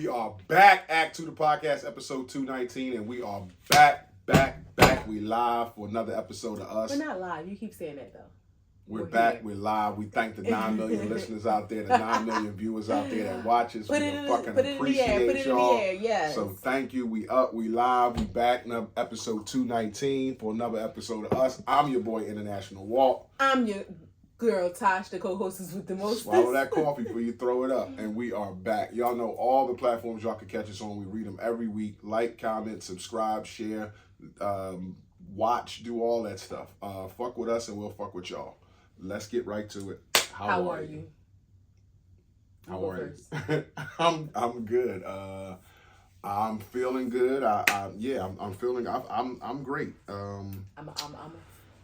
We are back. A2TP podcast, episode 219, and we are back. We live for another episode of us. We're not live. You keep saying that though. We're back. Here. We're live. We thank the 9 million listeners out there, the 9 million viewers out there that watch us. We fucking appreciate y'all. Yes. So thank you. We up. We live. We back. Episode 219 for another episode of us. I'm your boy, International Walt. I'm your girl, Tosh, the co-hostess with the most. Swallow that coffee before you throw it up. And we are back. Y'all know all the platforms y'all can catch us on. We read them every week. Like, comment, subscribe, share, watch, do all that stuff. Fuck with us and we'll fuck with y'all. Let's get right to it. How are you? How are you? I'm good. I'm feeling good. I'm feeling. I'm great.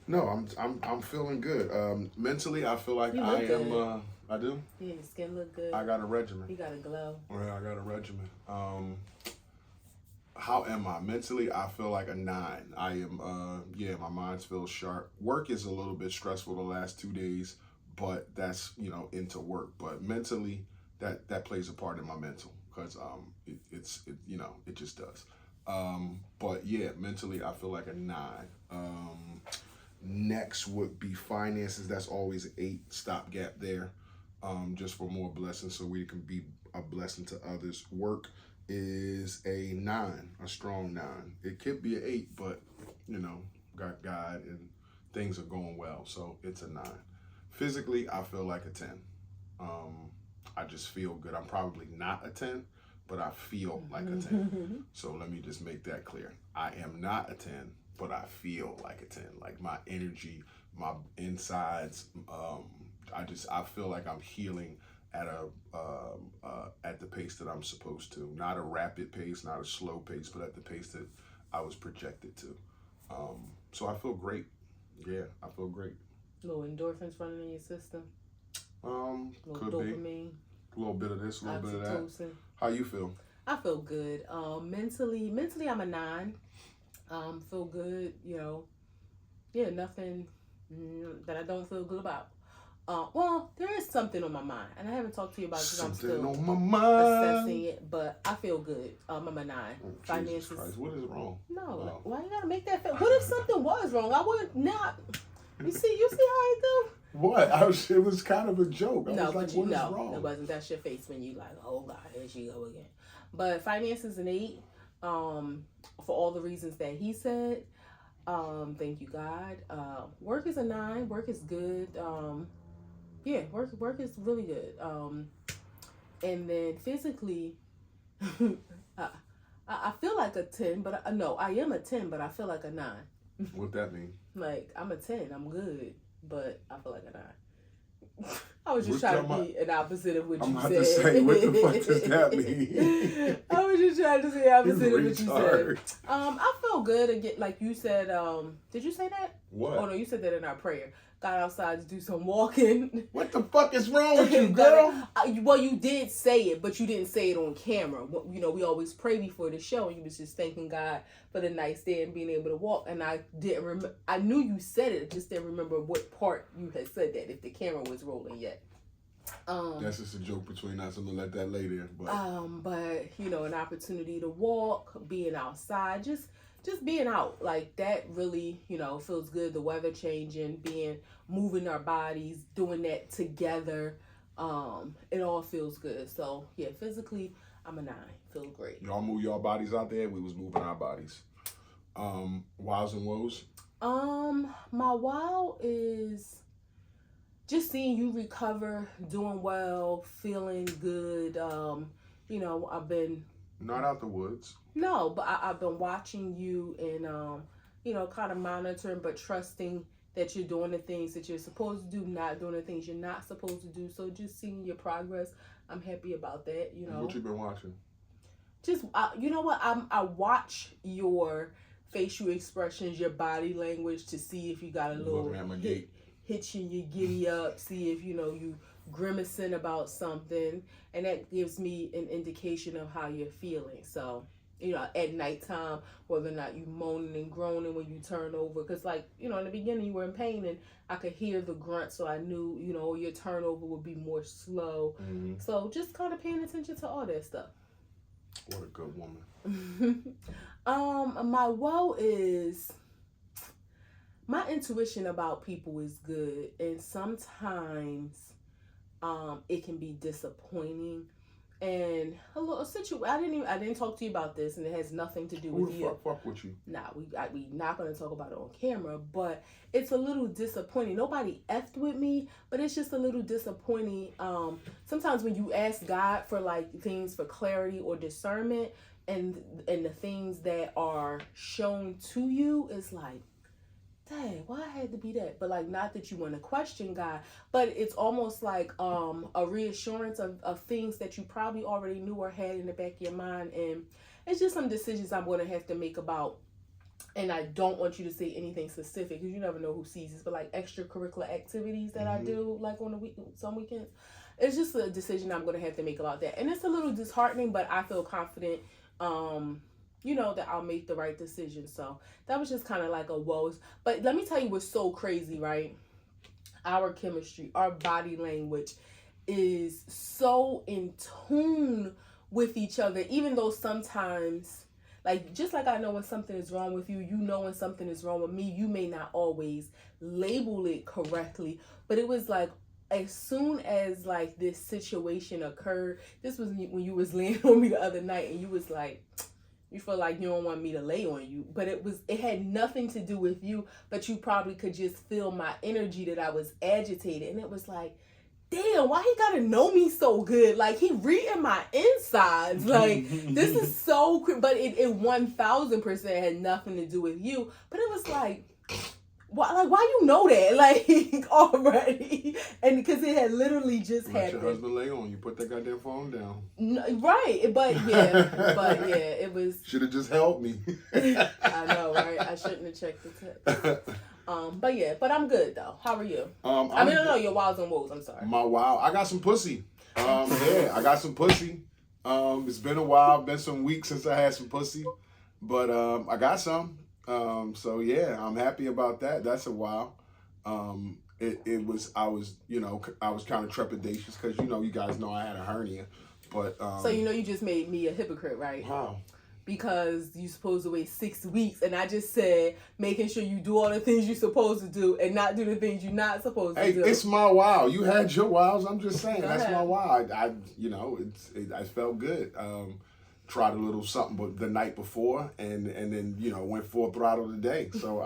No, I'm feeling good. Mentally, I feel like I am. I do. Yeah, your skin look good. I got a regimen. You got a glow. Yeah, I got a regimen. How am I? Mentally, I feel like a 9. I am, my mind feels sharp. Work is a little bit stressful the last 2 days, but that's, into work. But mentally, that plays a part in my mental because it just does. But yeah, mentally, I feel like a 9. Next would be finances. That's always an 8, stopgap there, just for more blessings so we can be a blessing to others. Work is a 9, a strong 9. It could be an 8, but got God and things are going well, so it's a 9. Physically, I feel like a 10. I just feel good. I'm probably not a 10, but I feel like a 10. So let me just make that clear. I am not a 10, but I feel like a 10. Like my energy, my insides, I feel like I'm healing at the pace that I'm supposed to. Not a rapid pace, not a slow pace, but at the pace that I was projected to. So I feel great. Yeah, I feel great. Little endorphins running in your system. Could dopamine. Be. A little bit of this, a little bit of that. Oxytocin. How you feel? I feel good. Mentally I'm a 9. Feel good, nothing that I don't feel good about. Well, there is something on my mind, and I haven't talked to you about it because I'm still on my mind. assessing it, but I feel good. I'm a 9. Finances. Jesus Christ, what is wrong? No, why you gotta make that? What if something was wrong? I would not. You see how I do? What? It was kind of a joke. I was like, what is wrong? It wasn't. That's your face when you like, oh God, here she go again. But finances an 8. For all the reasons that he said. Thank you, God. Work is a 9. Work is good. Work is really good. And then physically, I feel like a 10, but I am a 10, but I feel like a 9. What that mean? Like I'm a 10, I'm good, but I feel like a 9. I was just trying to be an opposite of what you said. I'm about to say, what the fuck does that mean? I was just trying to say opposite of what you said. I feel good again, like you said. Did you say that? What? Oh no, you said that in our prayer. Got outside to do some walking. What the fuck is wrong with you, girl? Well, you did say it, but you didn't say it on camera. We always pray before the show, and you was just thanking God for the nice day and being able to walk. And I didn't remember. I knew you said it, just didn't remember what part you had said that. If the camera was rolling yet. That's just a joke between us. I'm gonna let that lay there. But an opportunity to walk, being outside, just being out like that really, feels good. The weather changing, moving our bodies, doing that together, it all feels good. So yeah, physically I'm a 9. Feel great. Y'all move y'all bodies out there. We was moving our bodies. Wows and woes. My wow is just seeing you recover, doing well, feeling good. I've been not out the woods. No, but I've been watching you and, kind of monitoring, but trusting that you're doing the things that you're supposed to do, not doing the things you're not supposed to do. So just seeing your progress, I'm happy about that, What you been watching? Just, I watch your facial expressions, your body language to see if you got a little hitching your giddy up, see if, you grimacing about something, and that gives me an indication of how you're feeling. So at nighttime, whether or not you moaning and groaning when you turn over, because in the beginning you were in pain and I could hear the grunt, so I knew your turnover would be more slow. So just kind of paying attention to all that stuff. What a good woman. My woe is my intuition about people is good, and sometimes it can be disappointing. And a little situation. I didn't talk to you about this, and it has nothing to do with you. Who the fuck with you? Nah, we not gonna talk about it on camera, but it's a little disappointing. Nobody effed with me, but it's just a little disappointing. Sometimes when you ask God for like things for clarity or discernment, and the things that are shown to you, it's like, dang, why I had to be that? But like, not that you want to question God, but it's almost like a reassurance of things that you probably already knew or had in the back of your mind. And it's just some decisions I'm going to have to make about, and I don't want you to say anything specific because you never know who sees this, but like extracurricular activities that I do like on some weekends. It's just a decision I'm going to have to make about that. And it's a little disheartening, but I feel confident that I'll make the right decision. So that was just kind of like a woes. But let me tell you what's so crazy, right? Our chemistry, our body language is so in tune with each other, even though sometimes, like, just like I know when something is wrong with you, you know when something is wrong with me, you may not always label it correctly, but it was like, as soon as like this situation occurred, this was when you was laying on me the other night and you was like, you feel like you don't want me to lay on you, but it had nothing to do with you, but you probably could just feel my energy that I was agitated. And it was like, damn, why he gotta know me so good? Like, he reading my insides. Like, this is so, but it 1000% had nothing to do with you. But it was like, why you know that? Like, already. And because it had literally just happened. Let your husband lay on you. Put that goddamn phone down. No, right. But yeah, it was. Should have just helped me. I know, right? I shouldn't have checked the text. But I'm good though. How are you? No, your wows and woes. I'm sorry. My wow, I got some pussy. Yeah, I got some pussy. It's been a while, been some weeks since I had some pussy, but I got some. So yeah, I'm happy about that. That's a wow. I was kind of trepidatious because you guys know I had a hernia, but so you just made me a hypocrite, right? How? Because you supposed to wait 6 weeks, and I just said making sure you do all the things you're supposed to do and not do the things you're not supposed to do. Hey, it's my wow. You had your wows. I'm just saying that's my wow. I felt good. Tried a little something but the night before, and then went full throttle today. So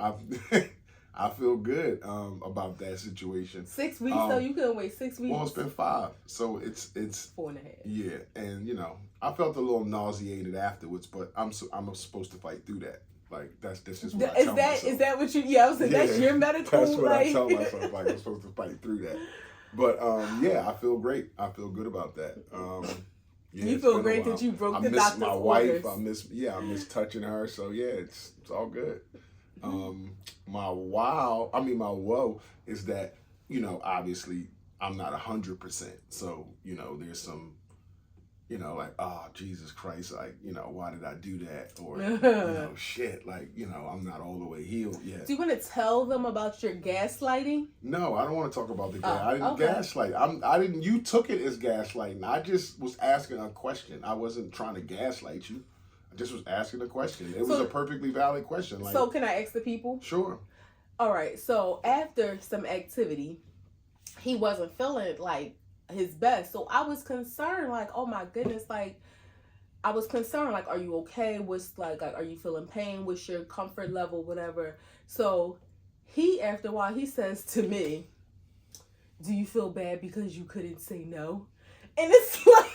I feel good about that situation. 6 weeks though, you couldn't wait 6 weeks. Well, it's been 5, so it's 4.5. Yeah, and I felt a little nauseated afterwards, but I'm supposed to fight through that. Like that's just what I tell myself. Is that what you? Yeah, I was like, that's your medical. That's what I tell myself. Like I'm supposed to fight through that. But yeah, I feel great. I feel good about that. Yeah, you feel great that you broke the doctor's orders. I miss my wife. I miss touching her. So yeah, it's all good. My woe is that obviously I'm not 100%. So there's some like, oh Jesus Christ, like why did I do that, or shit, like I'm not all the way healed yet. Do you want to tell them about your gaslighting? No, I don't want to talk about the gas. I didn't gaslight. I didn't. You took it as gaslighting. I just was asking a question. I wasn't trying to gaslight you. I just was asking a question. It was a perfectly valid question. Like, so can I ask the people? Sure. All right. So after some activity, he wasn't feeling like his best. So I was concerned, like, oh my goodness, like, I was concerned, like, are you okay? What's like are you feeling pain? What's your comfort level, whatever? So he, after a while, he says to me, do you feel bad because you couldn't say no? And it's like,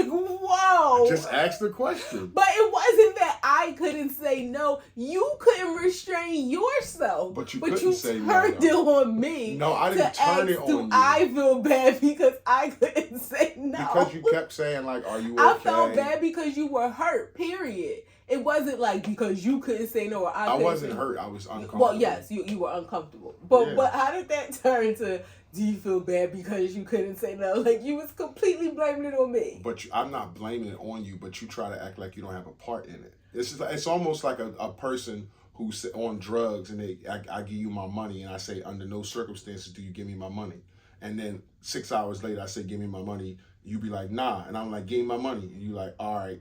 whoa. Just ask the question. But it wasn't that I couldn't say no. You couldn't restrain yourself. But you couldn't say no. Turned it on me. No, I didn't turn it on you. I feel bad because I couldn't say no. Because you kept saying, like, are you okay? I felt bad because you were hurt, period. It wasn't like because you couldn't say no or I wasn't hurt. I was uncomfortable. Well, yes, you were uncomfortable. But how did that turn to, do you feel bad because you couldn't say no? Like, you was completely blaming it on me. But I'm not blaming it on you, but you try to act like you don't have a part in it. It's almost like a person who's on drugs and I give you my money and I say, under no circumstances do you give me my money. And then 6 hours later I say, give me my money. You be like, nah. And I'm like, give me my money. And you like, all right.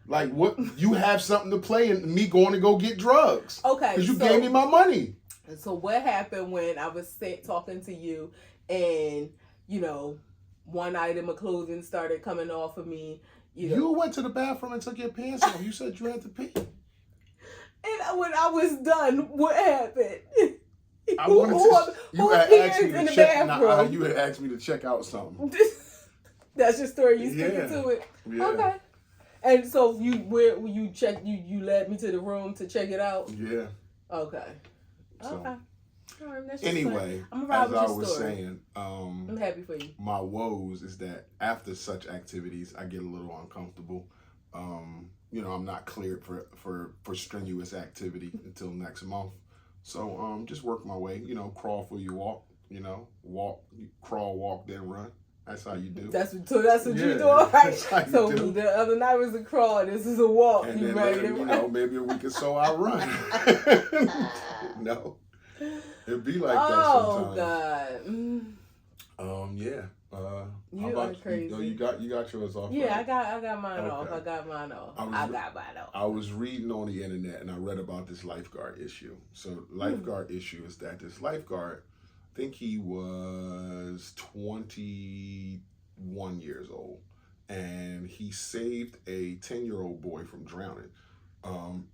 Like, what? You have something to play in me going to go get drugs. Okay. Because you gave me my money. So what happened when I was talking to you and, you know, one item of clothing started coming off of me? You went to the bathroom and took your pants off. You said you had to pee. And when I was done, what happened? You had asked me to check out something. That's your story. You sticking to it. Yeah. Okay. And so you led me to the room to check it out. Yeah. Okay. So, okay. All right, that's anyway, as I was saying, I'm happy for you. My woes is that after such activities, I get a little uncomfortable. You know, I'm not cleared for strenuous activity until next month. So just work my way. You know, crawl for you walk. You know, crawl, walk, then run. That's how you do. That's what you do. All right. So do. The other night was a crawl. This is a walk. And then later, you know, maybe a week or so I run. No, it'd be like that sometimes. Oh God. Yeah. You are crazy. You got yours off. Yeah, right? I got mine off. I got mine off. I was reading on the internet and I read about this lifeguard issue. So lifeguard issue is that this lifeguard, I think he was 21 years old, and he saved a 10-year-old boy from drowning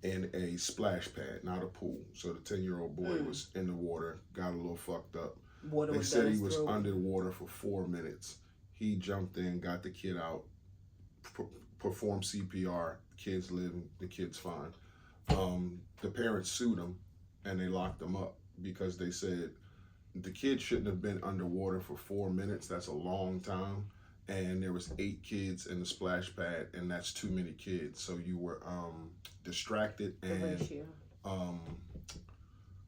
in a splash pad, not a pool. So the 10-year-old boy was in the water, got a little fucked up. They said he was underwater for 4 minutes. He jumped in, got the kid out, performed CPR. Kids living, the kid's fine. The parents sued him, and they locked him up because they said the kid shouldn't have been underwater for 4 minutes. That's a long time. And there was 8 kids in the splash pad, and that's too many kids. So you were distracted and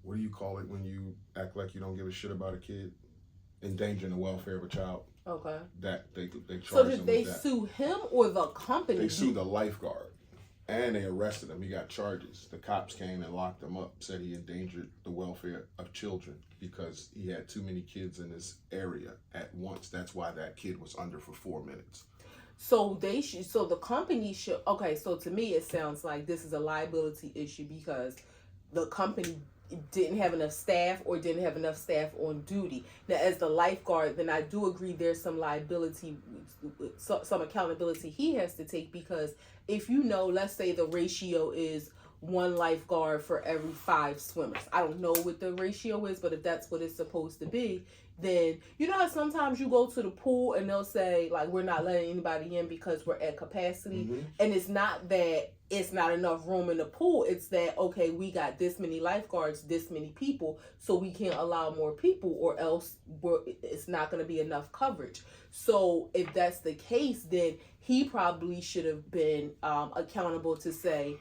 what do you call it when you act like you don't give a shit about a kid? Endangering the welfare of a child. Okay. That they charged So did him they with that. sue him or the company? They sued the lifeguard, and they arrested him. He got charges. The cops came and locked him up. Said he endangered the welfare of children because he had too many kids in this area at once. That's why that kid was under for 4 minutes. So the company should. Okay, so to me it sounds like this is a liability issue because the company didn't have enough staff or didn't have enough staff on duty. Now, as the lifeguard, then I do agree there's some liability, some accountability he has to take, because if you know, let's say the ratio is 1 lifeguard for every 5 swimmers. I don't know what the ratio is, but if that's what it's supposed to be, then you know how sometimes you go to the pool and they'll say, like, we're not letting anybody in because we're at capacity. And it's not that it's not enough room in the pool. It's that, okay, we got this many lifeguards, this many people, so we can't allow more people or else it's not going to be enough coverage. So if that's the case, then he probably should have been accountable to say,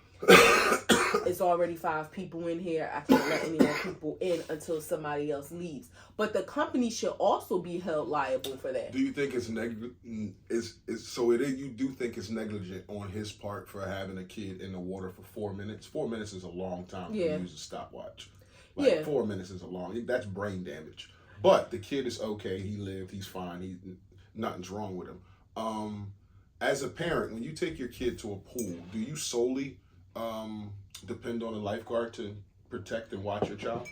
it's already 5 people in here. I can't let any more people in until somebody else leaves. But the company should also be held liable for that. Do you think it's negligent? You do think it's negligent on his part for having a kid in the water for 4 minutes? 4 minutes is a long time to use a stopwatch. 4 minutes is a long. That's brain damage. But the kid is okay. He lived. He's fine. Nothing's wrong with him. As a parent, when you take your kid to a pool, do you solely depend on a lifeguard to protect and watch your child?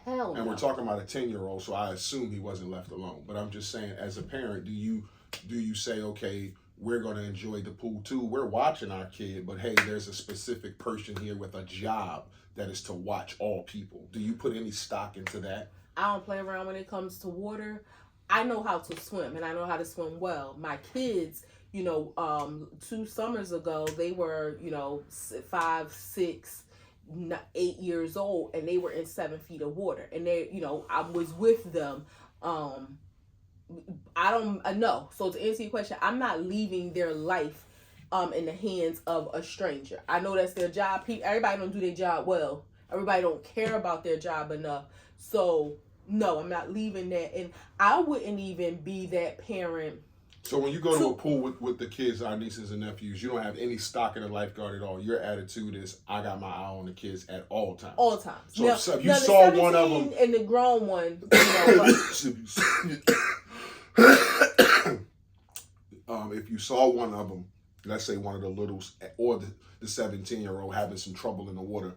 Hell no. And we're talking about a 10-year-old, so I assume he wasn't left alone. But I'm just saying, as a parent, do you say, okay, we're going to enjoy the pool too? We're watching our kid, but hey, there's a specific person here with a job that is to watch all people. Do you put any stock into that? I don't play around when it comes to water. I know how to swim, and I know how to swim well. My kids, 2 summers ago, they were, 5, 6, 8 years old, and they were in 7 feet of water. And they, I was with them. I don't know. So to answer your question, I'm not leaving their life in the hands of a stranger. I know that's their job. Everybody don't do their job well. Everybody don't care about their job enough. So no, I'm not leaving that. And I wouldn't even be that parent. So when you go to a pool with the kids, our nieces and nephews, you don't have any stock in a lifeguard at all. Your attitude is, I got my eye on the kids at all times. All times. So if you saw one of them, and the grown one, if you saw one of them let's say one of the littles or the 17-year-old having some trouble in the water,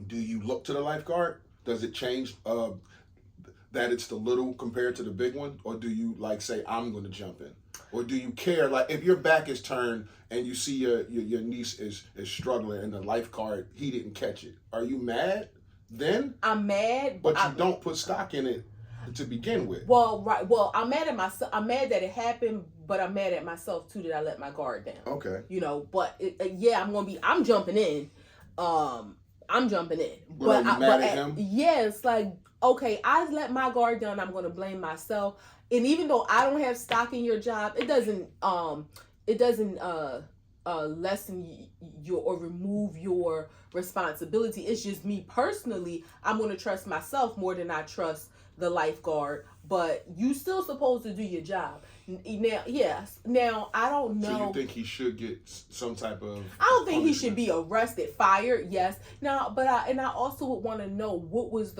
do you look to the lifeguard? Does it change that it's the little compared to the big one? Or do you like say, I'm going to jump in? Or do you care? Like if your back is turned and you see your niece is struggling and the lifeguard, he didn't catch it. Are you mad then? I'm mad. But you don't put stock in it to begin with. Well, right. Well, I'm mad at myself. I'm mad that it happened, but I'm mad at myself too that I let my guard down. Okay. You know, but yeah, I'm jumping in. I'm jumping in. But are you mad at him? Yes, like, okay, I let my guard down. I'm going to blame myself. And even though I don't have stock in your job, it doesn't lessen your or remove your responsibility. It's just me personally. I'm going to trust myself more than I trust the lifeguard. But you still supposed to do your job. Now, yes. Now, I don't know. So you think he should get some type of... I don't think he should be arrested, fired, yes. Now, but I also would want to know what was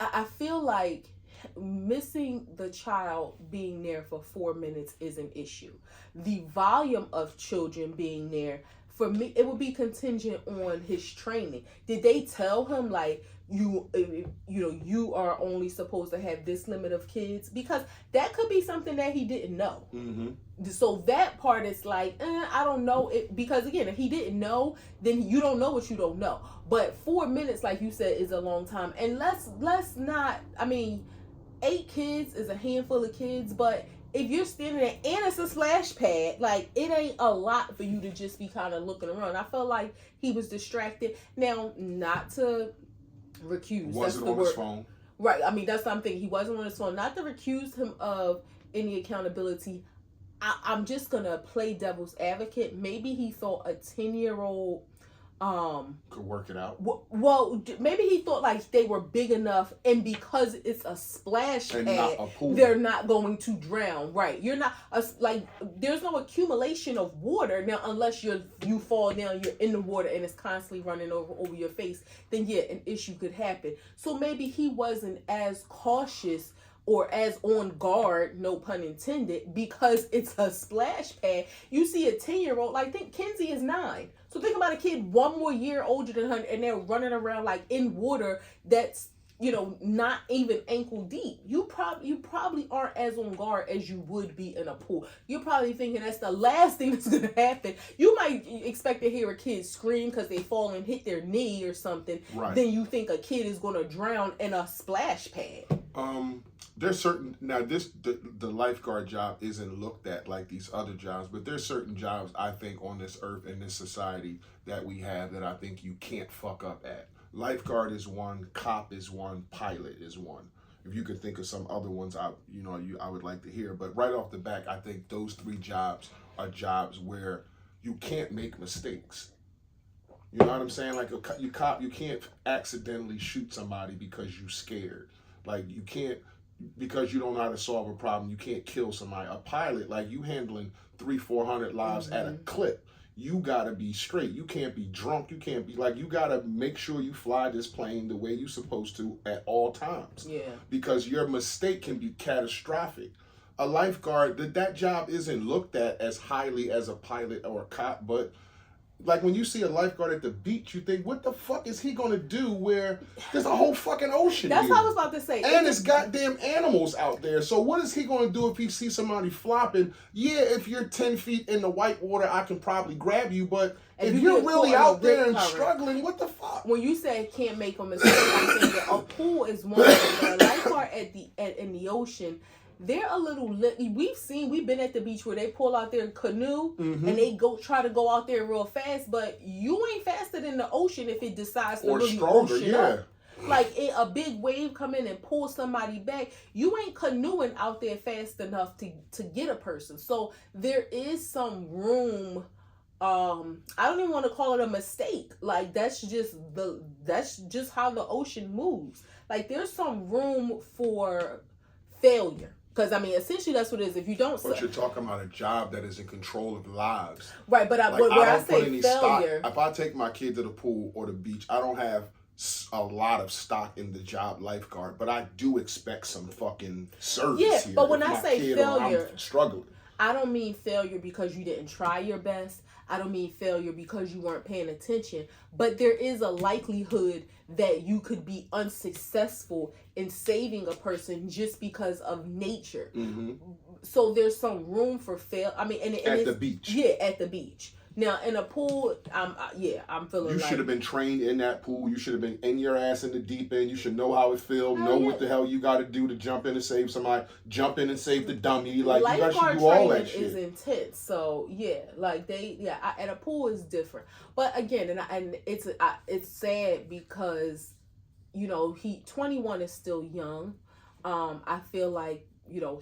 I feel like missing the child being there for 4 minutes is an issue. The volume of children being there, for me, it would be contingent on his training. Did they tell him like, you are only supposed to have this limit of kids? Because that could be something that he didn't know. Mm-hmm. So that part is like, I don't know. Because again, if he didn't know, then you don't know what you don't know. But 4 minutes, like you said, is a long time. And let's not, 8 kids is a handful of kids, but if you're standing there and it's a splash pad, like it ain't a lot for you to just be kind of looking around. I felt like he was distracted. Now, not to recuse. Wasn't on his phone. Right. That's something. He wasn't on his phone. Not to recuse him of any accountability. I'm just going to play devil's advocate. Maybe he thought a 10-year-old could work it out. Well, maybe he thought like they were big enough, and because it's a splash and pad, not a pool, they're not going to drown. Right? You're not there's no accumulation of water now unless you fall down, you're in the water, and it's constantly running over your face. Then yeah, an issue could happen. So maybe he wasn't as cautious or as on guard, no pun intended, because it's a splash pad. You see a 10-year-old, like think Kenzie is 9. So think about a kid 1 more year older than her, and they're running around like in water that's, not even ankle deep. You probably aren't as on guard as you would be in a pool. You're probably thinking that's the last thing that's going to happen. You might expect to hear a kid scream because they fall and hit their knee or something. Right. Then you think a kid is going to drown in a splash pad. There's certain, now the lifeguard job isn't looked at like these other jobs, but there's certain jobs I think on this earth and this society that we have that I think you can't fuck up at. Lifeguard is one, cop is one, pilot is one. If you could think of some other ones, I would like to hear. But right off the bat, I think those 3 jobs are jobs where you can't make mistakes. You know what I'm saying? Like you can't accidentally shoot somebody because you're scared. Like you can't, because you don't know how to solve a problem, you can't kill somebody. A pilot, like you handling 300-400 lives at a clip. You gotta be straight. You can't be drunk. You can't be you gotta make sure you fly this plane the way you're supposed to at all times. Yeah. Because your mistake can be catastrophic. A lifeguard, that job isn't looked at as highly as a pilot or a cop, but like when you see a lifeguard at the beach, you think, what the fuck is he gonna do where there's a whole fucking ocean That's here? what I was about to say. And there's goddamn animals out there. So what is he gonna do if he sees somebody flopping? Yeah, if you're 10 feet in the white water, I can probably grab you, but if you're really out there and struggling, what the fuck? When you say can't make a mistake, I'm saying that a pool is one thing, but a lifeguard in the ocean, they're a little. We've been at the beach where they pull out their canoe and they try to go out there real fast, but you ain't faster than the ocean if it decides to really stronger, ocean yeah. up. Like a big wave come in and pull somebody back, you ain't canoeing out there fast enough to get a person. So there is some room. I don't even want to call it a mistake. Like that's just how the ocean moves. Like there's some room for failure. Because, essentially that's what it is. If you don't... But you're talking about a job that is in control of lives. Right, but when I say failure... If I take my kid to the pool or the beach, I don't have a lot of stock in the job lifeguard, but I do expect some fucking service here. Yeah, but when I say failure... I'm struggling. I don't mean failure because you didn't try your best. I don't mean failure because you weren't paying attention. But there is a likelihood that you could be unsuccessful in saving a person just because of nature. Mm-hmm. So there's some room for fail. I mean, and at the beach. Yeah, at the beach. Now in a pool, I'm feeling. You should have been trained in that pool. You should have been in your ass in the deep end. You should know how it feels. Know what the hell you got to do to jump in and save somebody. Jump in and save the dummy. Like you guys should do all that shit. Is intense. So and a pool is different. But again, and it's sad because, 21 is still young. I feel like,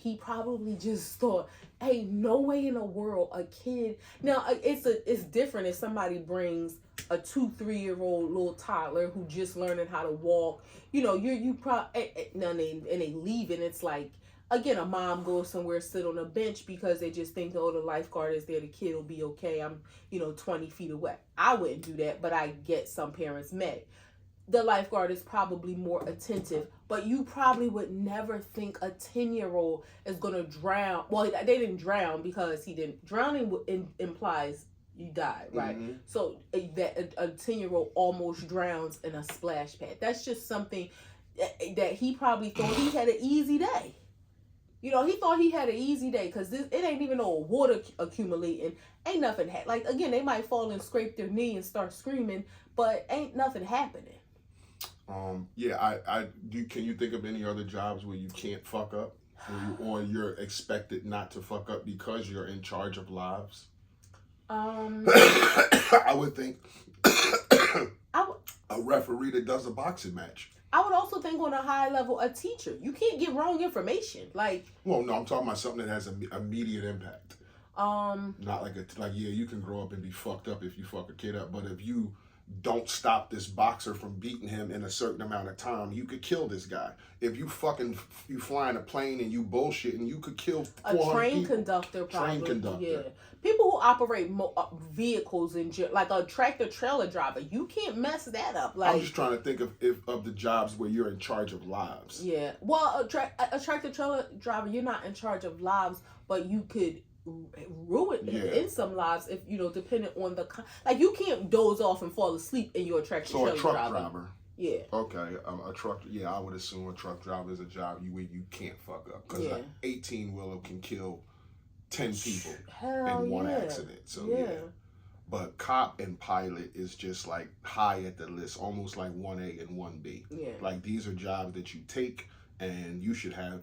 he probably just thought, hey, no way in the world a kid. Now it's different if somebody brings a 2-3-year-old little toddler who just learning how to walk. You probably and they leave, and it's like, again, a mom goes somewhere, sit on a bench because they just think, oh, the lifeguard is there, the kid will be okay. I'm 20 feet away. I wouldn't do that, but I get some parents may. The lifeguard is probably more attentive, but you probably would never think a 10-year-old is going to drown. Well, they didn't drown because he didn't. Drowning implies you died, right? Mm-hmm. So that a 10-year-old almost drowns in a splash pad. That's just something that he probably thought he had an easy day. He thought he had an easy day because it ain't even no water accumulating. Ain't nothing. Again, they might fall and scrape their knee and start screaming, but ain't nothing happening. Can you think of any other jobs where you can't fuck up, or you're expected not to fuck up because you're in charge of lives? I would think a referee that does a boxing match. I would also think on a high level, a teacher. You can't get wrong information. Well, no, I'm talking about something that has an immediate impact. Not you can grow up and be fucked up if you fuck a kid up, but if you don't stop this boxer from beating him in a certain amount of time, you could kill this guy. If you flying a plane and you bullshitting, you could kill a train conductor, probably. Train conductor. Yeah. People who operate vehicles like a tractor trailer driver, you can't mess that up. I'm just trying to think of the jobs where you're in charge of lives. Yeah. Well, a tractor trailer driver, you're not in charge of lives, but you could ruin in some lives if depending on the you can't doze off and fall asleep in your tractor trailer. So a truck driver. Yeah. Okay. A truck. Yeah, I would assume a truck driver is a job where you can't fuck up because an 18-wheeler can kill 10 people in one accident. So yeah. But cop and pilot is just like high at the list, almost like 1A and 1B. Yeah. Like these are jobs that you take. And you should have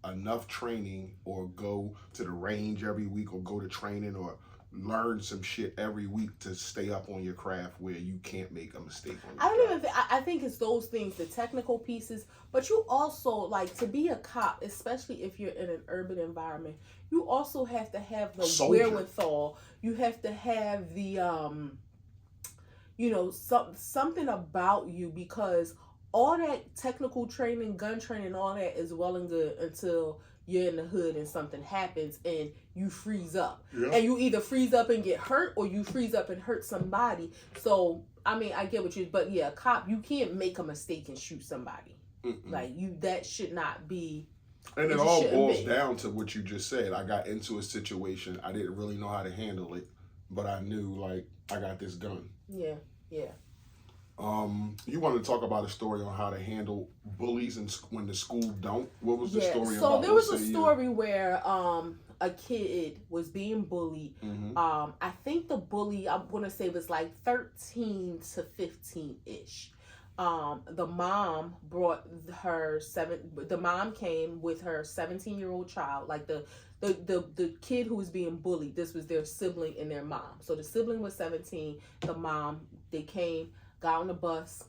enough training or go to the range every week or go to training or learn some shit every week to stay up on your craft where you can't make a mistake on your I think it's those things, the technical pieces, but you also, to be a cop, especially if you're in an urban environment, you also have to have the wherewithal. You have to have the, something about you because all that technical training, gun training, all that is well and good until you're in the hood and something happens and you freeze up. Yeah. And you either freeze up and get hurt or you freeze up and hurt somebody. So, I get what but yeah, a cop, you can't make a mistake and shoot somebody. Mm-mm. That should not be. And it all boils down to what you just said. I got into a situation, I didn't really know how to handle it, but I knew, I got this gun. Yeah, yeah. You want to talk about a story on how to handle bullies when the school don't? What was the story about? So there was a story where a kid was being bullied. Mm-hmm. I think the bully, I'm going to say, was 13 to 15-ish. The mom came with her 17-year-old child, the kid who was being bullied. This was their sibling and their mom. So the sibling was 17. The mom, they came, got on the bus,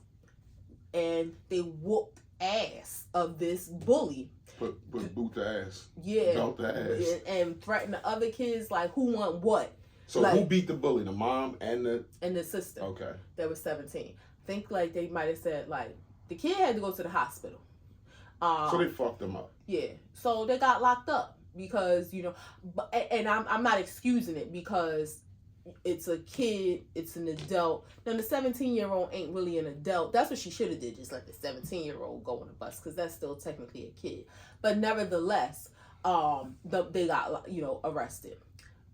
and they whooped ass of this bully. But boot the ass. Yeah. Belt the ass. And threatened the other kids, who want what. So who beat the bully? The mom and the sister. Okay. That was 17. I think they might have said the kid had to go to the hospital. So they fucked them up. Yeah. So they got locked up because and I'm not excusing it because it's a kid, it's an adult. Now the 17-year-old ain't really an adult. That's what she should have did, just let the 17-year-old go on the bus because that's still technically a kid. But nevertheless, they got arrested.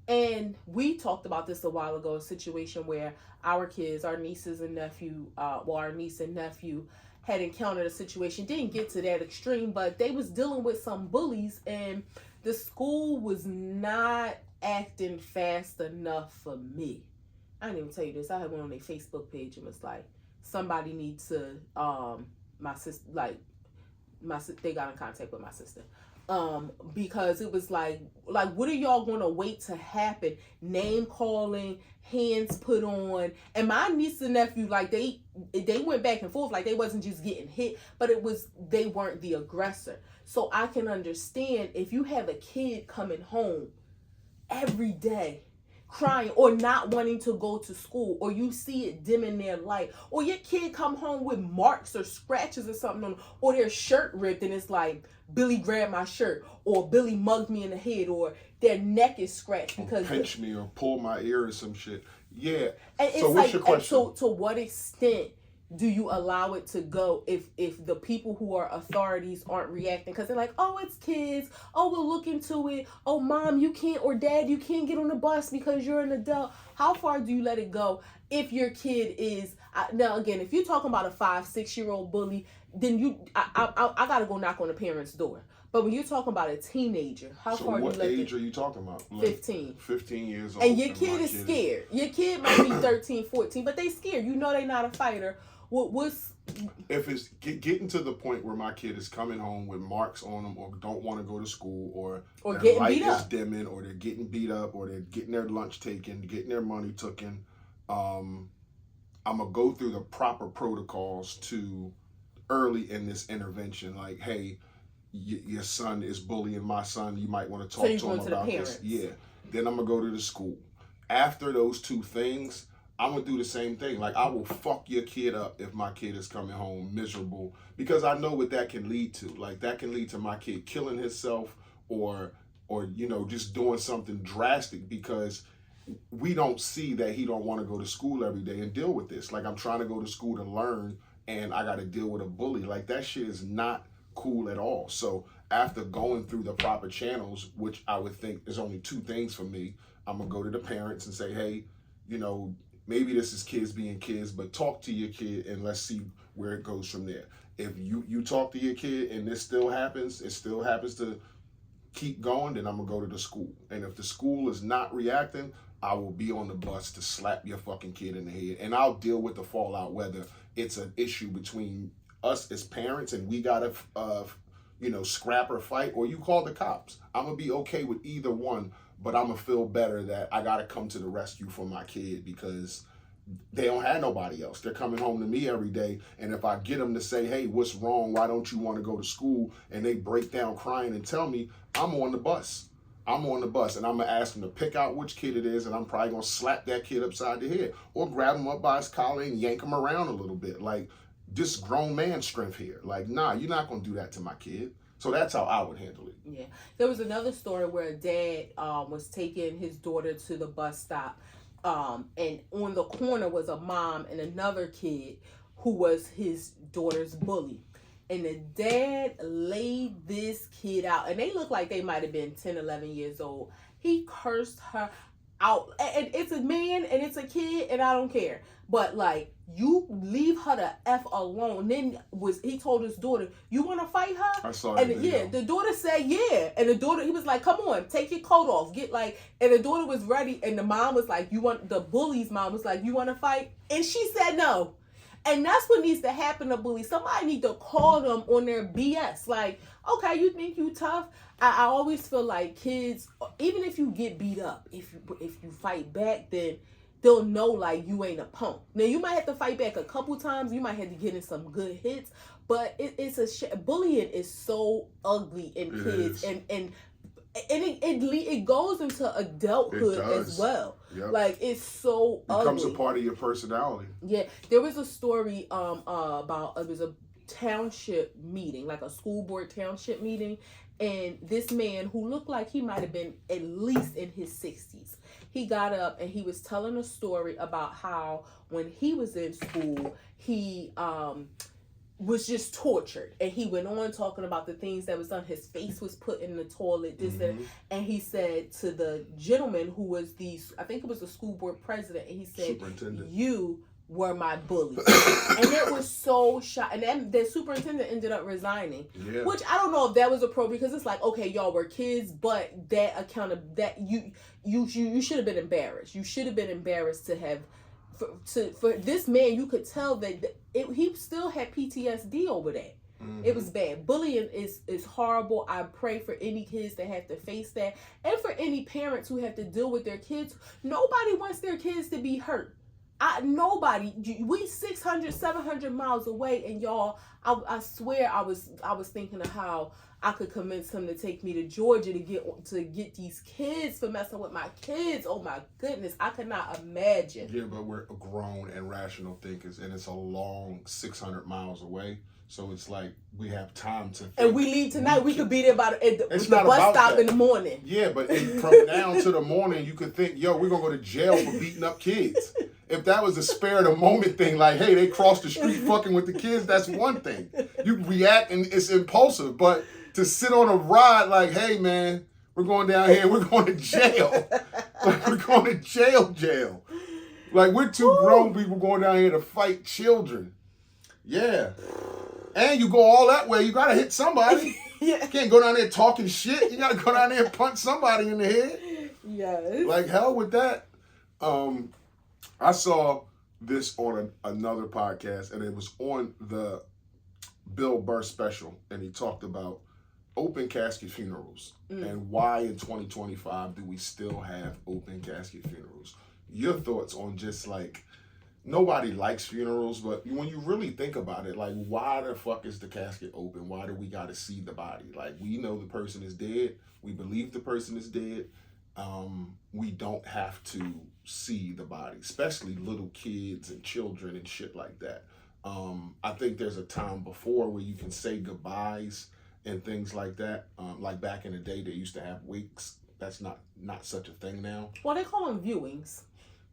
And we talked about this a while ago, a situation where our kids, our nieces and nephew, our niece and nephew had encountered a situation, didn't get to that extreme, but they was dealing with some bullies, and the school was not acting fast enough for me. I didn't even tell you this. I had one on their Facebook page and was like, somebody needs to, my sister, they got in contact with my sister. Because it was like what are y'all gonna wait to happen? Name calling, hands put on, and my niece and nephew, like they went back and forth, like they wasn't just getting hit, but they weren't the aggressor. So I can understand if you have a kid coming home every day crying or not wanting to go to school, or you see it dimming their light, or your kid come home with marks or scratches or something on them, or their shirt ripped and it's like Billy grabbed my shirt, or Billy mugged me in the head, or their neck is scratched because pinch me or pull my ear or some shit. Yeah. And it's so what's your question? So to what extent do you allow it to go if the people who are authorities aren't reacting? Because they're like, oh, it's kids. Oh, we'll look into it. Oh, mom, you can't, or dad, you can't get on the bus because you're an adult. How far do you let it go if your kid is, now again, if you're talking about a 5-6-year-old bully, then I got to go knock on the parent's door. But when you're talking about a teenager, how far do you let it? What age are you talking about? 15. 15 years old. And your kid is scared. Your kid might be 13, 14, but they scared. You know they're not a fighter. If it's getting to the point where my kid is coming home with marks on them, or don't want to go to school, or their light is dimming, or they're getting beat up, or they're getting their lunch taken, getting their money taken, I'm gonna go through the proper protocols to early in this intervention. Like, hey, your son is bullying my son. You might want to talk to him about this. Yeah. Then I'm gonna go to the school. After those two things, I'm going to do the same thing. Like, I will fuck your kid up if my kid is coming home miserable, because I know what that can lead to. Like, that can lead to my kid killing himself, or just doing something drastic, because we don't see that he don't want to go to school every day and deal with this. Like, I'm trying to go to school to learn, and I got to deal with a bully. Like, that shit is not cool at all. So after going through the proper channels, which I would think is only two things for me, I'm going to go to the parents and say, hey, maybe this is kids being kids, but talk to your kid and let's see where it goes from there. If you talk to your kid and it still happens to keep going, then I'm going to go to the school. And if the school is not reacting, I will be on the bus to slap your fucking kid in the head. And I'll deal with the fallout, whether it's an issue between us as parents and we got to, scrap or fight, or you call the cops. I'm going to be okay with either one. But I'm going to feel better that I got to come to the rescue for my kid, because they don't have nobody else. They're coming home to me every day. And if I get them to say, hey, what's wrong? Why don't you want to go to school? And they break down crying and tell me, I'm on the bus. And I'm going to ask them to pick out which kid it is. And I'm probably going to slap that kid upside the head, or grab him up by his collar and yank him around a little bit. Like, this grown man strength here. Like, nah, you're not going to do that to my kid. So that's how I would handle it. Yeah. There was another story where a dad was taking his daughter to the bus stop. And on the corner was a mom and another kid who was his daughter's bully. And the dad laid this kid out. And they looked like they might have been 10, 11 years old. He cursed her out. And it's a man and it's a kid, and I don't care. But like, you leave her the F alone. Then he told his daughter, you want to fight her? I saw that. And yeah, the daughter said yeah. And the daughter, he was like, come on, take your coat off. And the daughter was ready. And the mom was like, the bully's mom was like, you want to fight? And she said no. And that's what needs to happen to bullies. Somebody need to call them on their BS. Like, okay, you think you tough? I always feel like kids, even if you get beat up, if you fight back, then they'll know like you ain't a punk. Now you might have to fight back a couple times. You might have to get in some good hits, but bullying is so ugly in kids, and it goes into adulthood as well. Yep. Like, it's so ugly. It becomes a part of your personality. Yeah, there was a story about it was a township meeting, like a school board township meeting, and this man who looked like he might have been at least in his 60s. He got up and he was telling a story about how when he was in school, he was just tortured, and he went on talking about the things that was done. His face was put in the toilet, this and he said to the gentleman who was I think it was the school board president, and he said, "You were my bully." And it was so shocking. And then the superintendent ended up resigning, which I don't know if that was appropriate, because it's like, okay, y'all were kids, but that you should have been embarrassed. You should have been embarrassed to have. For this man, you could tell that he still had PTSD over that. It was bad. Bullying is horrible. I pray for any kids that have to face that, and for any parents who have to deal with their kids. Nobody wants their kids to be hurt. Nobody. We 600, 700 miles away, and y'all, I swear I was thinking of how I could convince him to take me to Georgia to get these kids for messing with my kids. Oh my goodness, I could not imagine. Yeah, but we're grown and rational thinkers, and it's a long 600 miles away. So it's like we have time to think. And we leave tonight. We could be there by the bus stop in the morning. Yeah, but from now to the morning, you could think, yo, we're going to go to jail for beating up kids. If that was a spare of the moment thing, like, hey, they crossed the street fucking with the kids, that's one thing. You react and it's impulsive. But to sit on a ride like, hey, man, we're going down here, we're going to jail. Like, we're going to jail. Like, we're two grown people going down here to fight children. Yeah. And you go all that way, you got to hit somebody. You can't go down there talking shit. You got to go down there and punch somebody in the head. Yes. Like, hell with that. I saw this on another podcast, and it was on the Bill Burr special, and he talked about open casket funerals and why in 2025 do we still have open casket funerals. Your thoughts on just like, nobody likes funerals, but when you really think about it, like, why the fuck is the casket open? Why do we got to see the body? Like, we know the person is dead. We believe the person is dead. We don't have to see the body, especially little kids and children and shit like that. I think there's a time before where you can say goodbyes and things like that. Like back in the day, they used to have wakes. That's not such a thing now. Well, they call them viewings.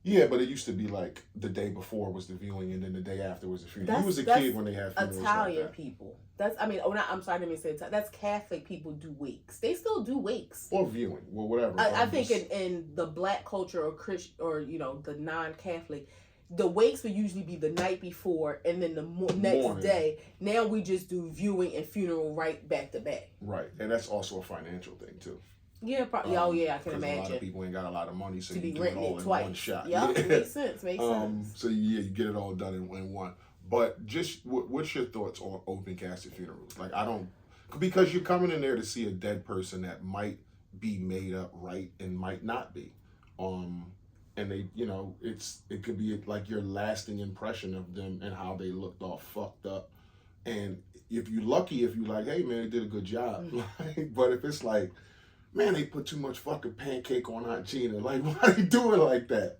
Yeah, but it used to be like the day before was the viewing, and then the day after was the funeral. You was a kid when they had funerals. Italian like that. People. I'm sorry, I didn't mean to say Italian. That's Catholic people do wakes. They still do wakes. Or viewing, well, whatever. I think in the black culture or Christian or the non-Catholic, the wakes would usually be the night before and then the next day. Now we just do viewing and funeral right back to back. Right, and that's also a financial thing too. Yeah, probably. I can imagine. A lot of people ain't got a lot of money, so to you do it all in one shot. Yep, yeah, makes sense. So yeah, you get it all done in one. But just what's your thoughts on open casket funerals? Like, because you're coming in there to see a dead person that might be made up right and might not be. And they, it could be like your lasting impression of them and how they looked all fucked up. And if you're lucky, if you're like, hey man, they did a good job. But if it's like, man, they put too much fucking pancake on Aunt Gina. Like, why are they doing like that?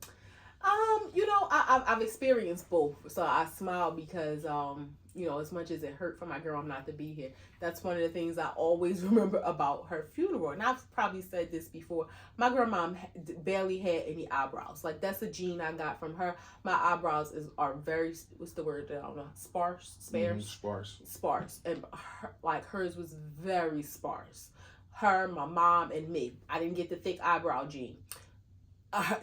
I've experienced both. So I smile because, as much as it hurt for my girl not to be here, that's one of the things I always remember about her funeral. And I've probably said this before. My grandmom barely had any eyebrows. Like, that's a gene I got from her. My eyebrows are very, what's the word? I don't know. Sparse. Sparse. And hers was very sparse. Her, my mom, and me. I didn't get the thick eyebrow gene. Her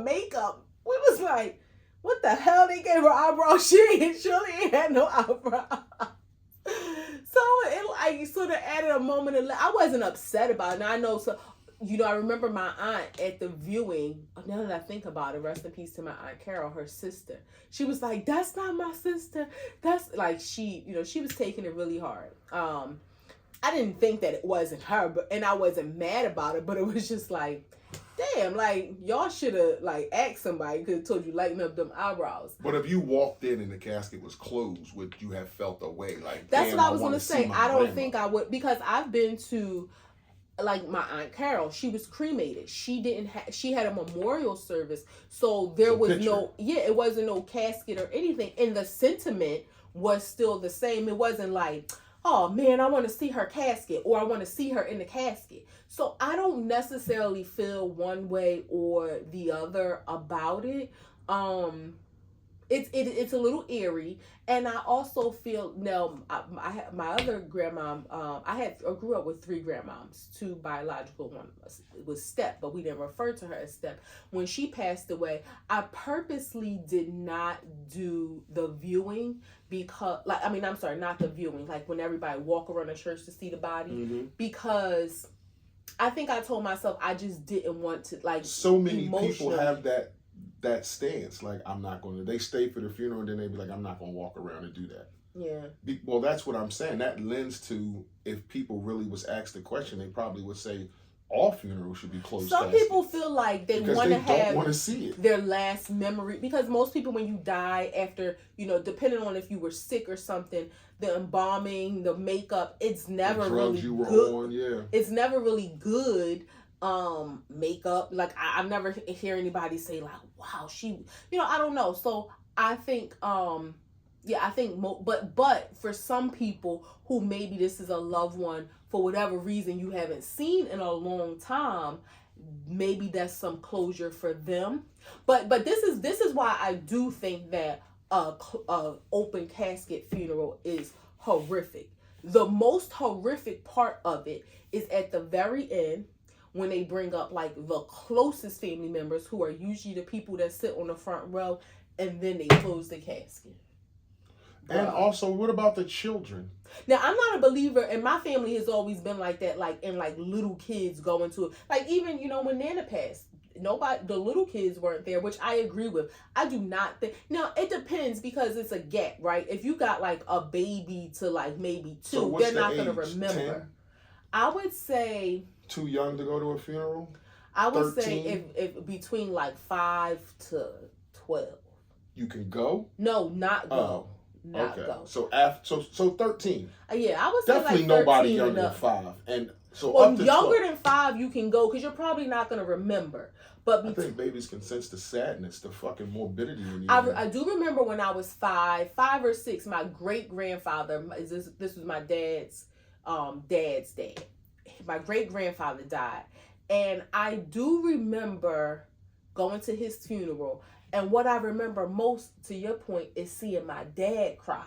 makeup, we was like, what the hell? They gave her eyebrows. She surely ain't had no eyebrows. So it sort of added a moment of, I wasn't upset about it. Now I know, so, I remember my aunt at the viewing. Now that I think about it, rest in peace to my Aunt Carol, her sister. She was like, that's not my sister. That's like, she was taking it really hard. I didn't think that it wasn't her, and I wasn't mad about it, but it was just like, damn, like, y'all should have, like, asked somebody, could have told you, lighten up them eyebrows. But if you walked in and the casket was closed, would you have felt a way? Like, that's what I was going to say. I don't think I would, because I've been to, like, my Aunt Carol, she was cremated. She had a memorial service, so there was it wasn't no casket or anything, and the sentiment was still the same. It wasn't like, oh man, I want to see her casket, or I want to see her in the casket. So I don't necessarily feel one way or the other about it. it's a little eerie. And I also feel now I had my other grandma. I grew up with 3 grandmoms, 2 biological, one was step, but we didn't refer to her as step. When she passed away, I purposely did not do the viewing because, like, I mean, I'm sorry, not the viewing, like when everybody walk around the church to see the body, because I think I told myself I just didn't want to, like, so many people have that stance, like, I'm not going to, they stay for the funeral and then they be like, I'm not going to walk around and do that. Yeah. Well, that's what I'm saying. That lends to, if people really was asked the question, they probably would say all funerals should be closed. Some people feel like they want to have see it. Their last memory, because most people, when you die after, depending on if you were sick or something, the embalming, the makeup, it's never really good. It's never really good. Makeup, like I never hear anybody say like, wow, she, I don't know. So I think, but for some people who maybe this is a loved one for whatever reason you haven't seen in a long time, maybe that's some closure for them. But this is why I do think that a open casket funeral is horrific. The most horrific part of it is at the very end, when they bring up like the closest family members, who are usually the people that sit on the front row, and then they close the casket. And also, what about the children? Now, I'm not a believer, and my family has always been like that, like, and like little kids going to it. Like, even, when Nana passed, the little kids weren't there, which I agree with. I do not think, now it depends, because it's a gap, right? If you got like a baby to like maybe 2, so they're not going to remember. 10? I would say... Too young to go to a funeral? I would 13? Say if between like 5 to 12. You can go? No, not go. Oh. Not go. So so 13. Yeah, I would say definitely like 13 nobody younger than 5, and so well, up to younger 12. than 5 you can go, because you're probably not going to remember. But I think babies can sense the sadness, the fucking morbidity in you. I do remember when I was 5 or 6. My great grandfather, this was my dad's dad. My great grandfather died, and I do remember going to his funeral. And what I remember most, to your point, is seeing my dad cry.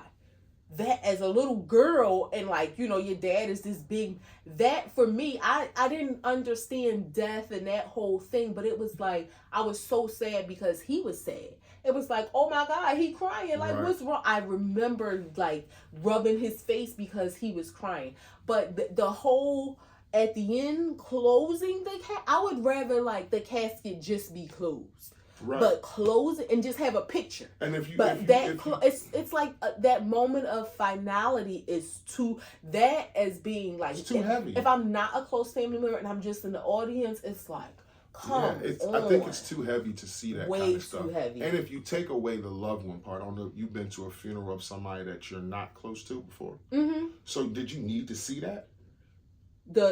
That, as a little girl, and like, your dad is this big, that for me, I didn't understand death and that whole thing, but it was like, I was so sad because he was sad. It was like, oh my God, he crying, like, right. What's wrong? I remember like rubbing his face because he was crying. But the whole, at the end, closing I would rather like the casket just be closed. Right. But close it and just have a picture. And if you, it's like that moment of finality is too, that as being like, it's too heavy. If I'm not a close family member and I'm just in the audience, it's like, come on. I think it's too heavy to see that way kind of stuff. Too heavy. And if you take away the loved one part, I don't know, you've been to a funeral of somebody that you're not close to before. Mm-hmm. So did you need to see that?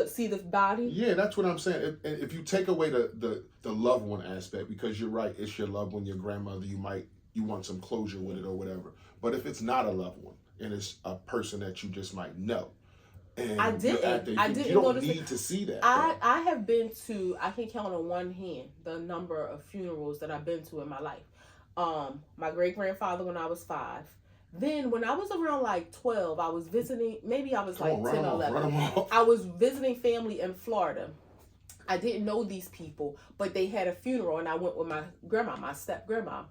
See the body? Yeah, that's what I'm saying. If you take away the loved one aspect, because you're right, it's your loved one, your grandmother, you want some closure with it or whatever. But if it's not a loved one and it's a person that you just might know, and I didn't you don't need to see that. I have been to, I can count on one hand the number of funerals that I've been to in my life. My great grandfather when I was 5. Then when I was around like 12, I was visiting, maybe I was like 10 or 11. I was visiting family in Florida. I didn't know these people, but they had a funeral, and I went with my grandma, my step grandma.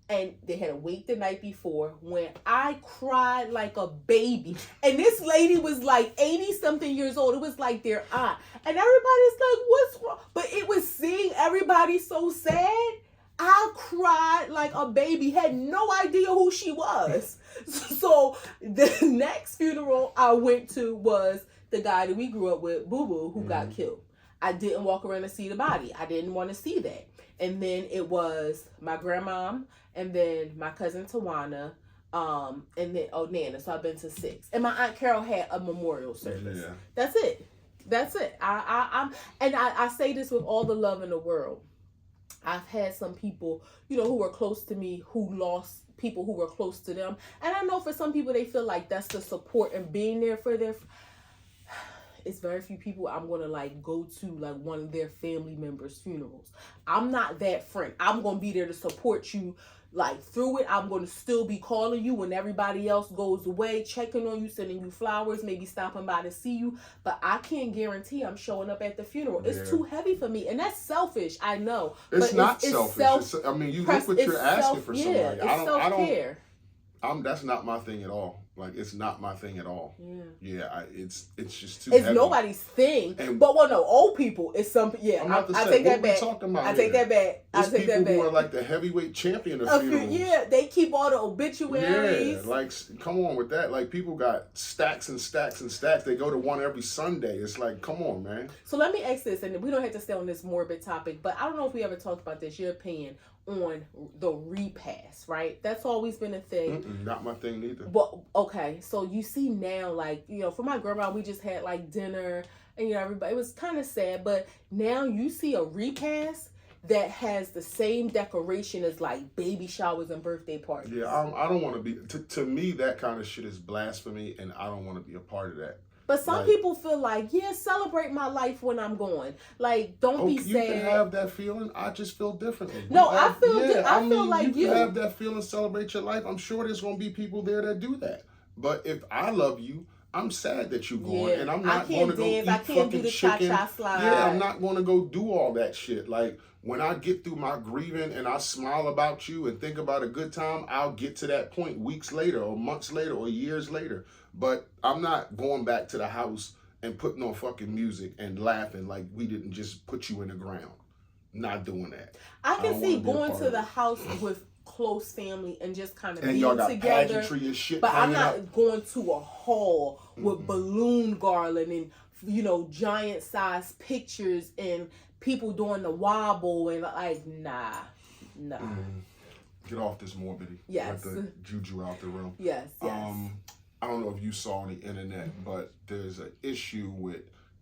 And they had a wake the night before, when I cried like a baby. And this lady was like 80 something years old. It was like their aunt. And everybody's like, what's wrong? But it was seeing everybody so sad. I cried like a baby, had no idea who she was. So the next funeral I went to was the guy that we grew up with, Boo Boo, who got killed. I didn't walk around and see the body. I didn't want to see that. And then it was my grandma, and then my cousin Tawana, and then Nana. So I've been to 6. And my Aunt Carol had a memorial service. Yeah. That's it. I say this with all the love in the world. I've had some people, who were close to me who lost people who were close to them. And I know for some people, they feel like that's the support and being there for their... it's very few people I'm gonna like go to like one of their family members' funerals. I'm not that friend. I'm gonna be there to support you like through it. I'm gonna still be calling you when everybody else goes away, checking on you, sending you flowers, maybe stopping by to see you. But I can't guarantee I'm showing up at the funeral. It's too heavy for me, and that's selfish. I know. It's but not selfish. I mean, you look what you're asking for somebody. It's self-care. That's not my thing at all. Like, it's not my thing at all. It's just too. It's heavy. Nobody's thing. But old people. It's something. Yeah, I take that back. I take that back. I take that back. People who are like the heavyweight champion of funerals. Yeah, they keep all the obituaries. Yeah, like come on with that. Like people got stacks and stacks and stacks. They go to one every Sunday. It's like, come on, man. So let me ask this, and we don't have to stay on this morbid topic, but I don't know if we ever talked about this. Your opinion on the repast, right? That's always been a thing. Not my thing neither. Well, okay, so you see now, like, for my grandma, we just had like dinner, and everybody, it was kind of sad, but now you see a repast that has the same decoration as like baby showers and birthday parties. Yeah, I don't want to be. To me, that kind of shit is blasphemy, and I don't want to be a part of that. But some people feel like, celebrate my life when I'm gone. Like, don't be sad. You can have that feeling. I just feel differently. No, I feel like you can have that feeling, celebrate your life. I'm sure there's going to be people there that do that. But if I love you, I'm sad that you're gone, and I'm not going to go eat fucking chicken. Yeah, I'm not going to go do all that shit. Like, when I get through my grieving and I smile about you and think about a good time, I'll get to that point weeks later or months later or years later. But I'm not going back to the house and putting on fucking music and laughing like we didn't just put you in the ground. Not doing that. I can see going to the house with close family and just kind of being y'all got together. Pageantry and shit, but I'm not up. Going to a hall with balloon garland and giant size pictures and people doing the wobble and like nah. Get off this morbidity. Yes. Let the juju out the room. Yes. I don't know if you saw on the internet, but there's an issue with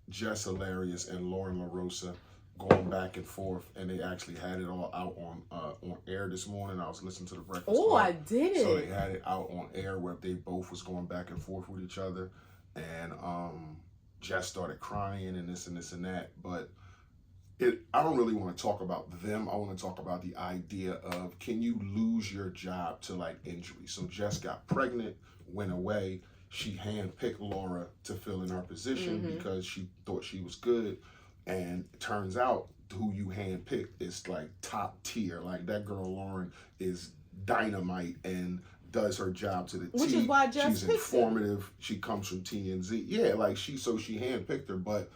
Jess Hilarious and Lauren LaRosa going back and forth, and they actually had it all out on air this morning. I was listening to the Breakfast Club. Oh, I did. So they had it out on air where they both was going back and forth with each other, and Jess started crying and this and that, but I don't really want to talk about them. I want to talk about the idea of, can you lose your job to like injury? So Jess got pregnant, went away. She handpicked Laura to fill in her position because she thought she was good. And it turns out who you handpicked is like top tier. Like that girl Lauren is dynamite and does her job to the T. Which is why Jess She's informative. She comes from TNZ. Yeah, like she handpicked her. But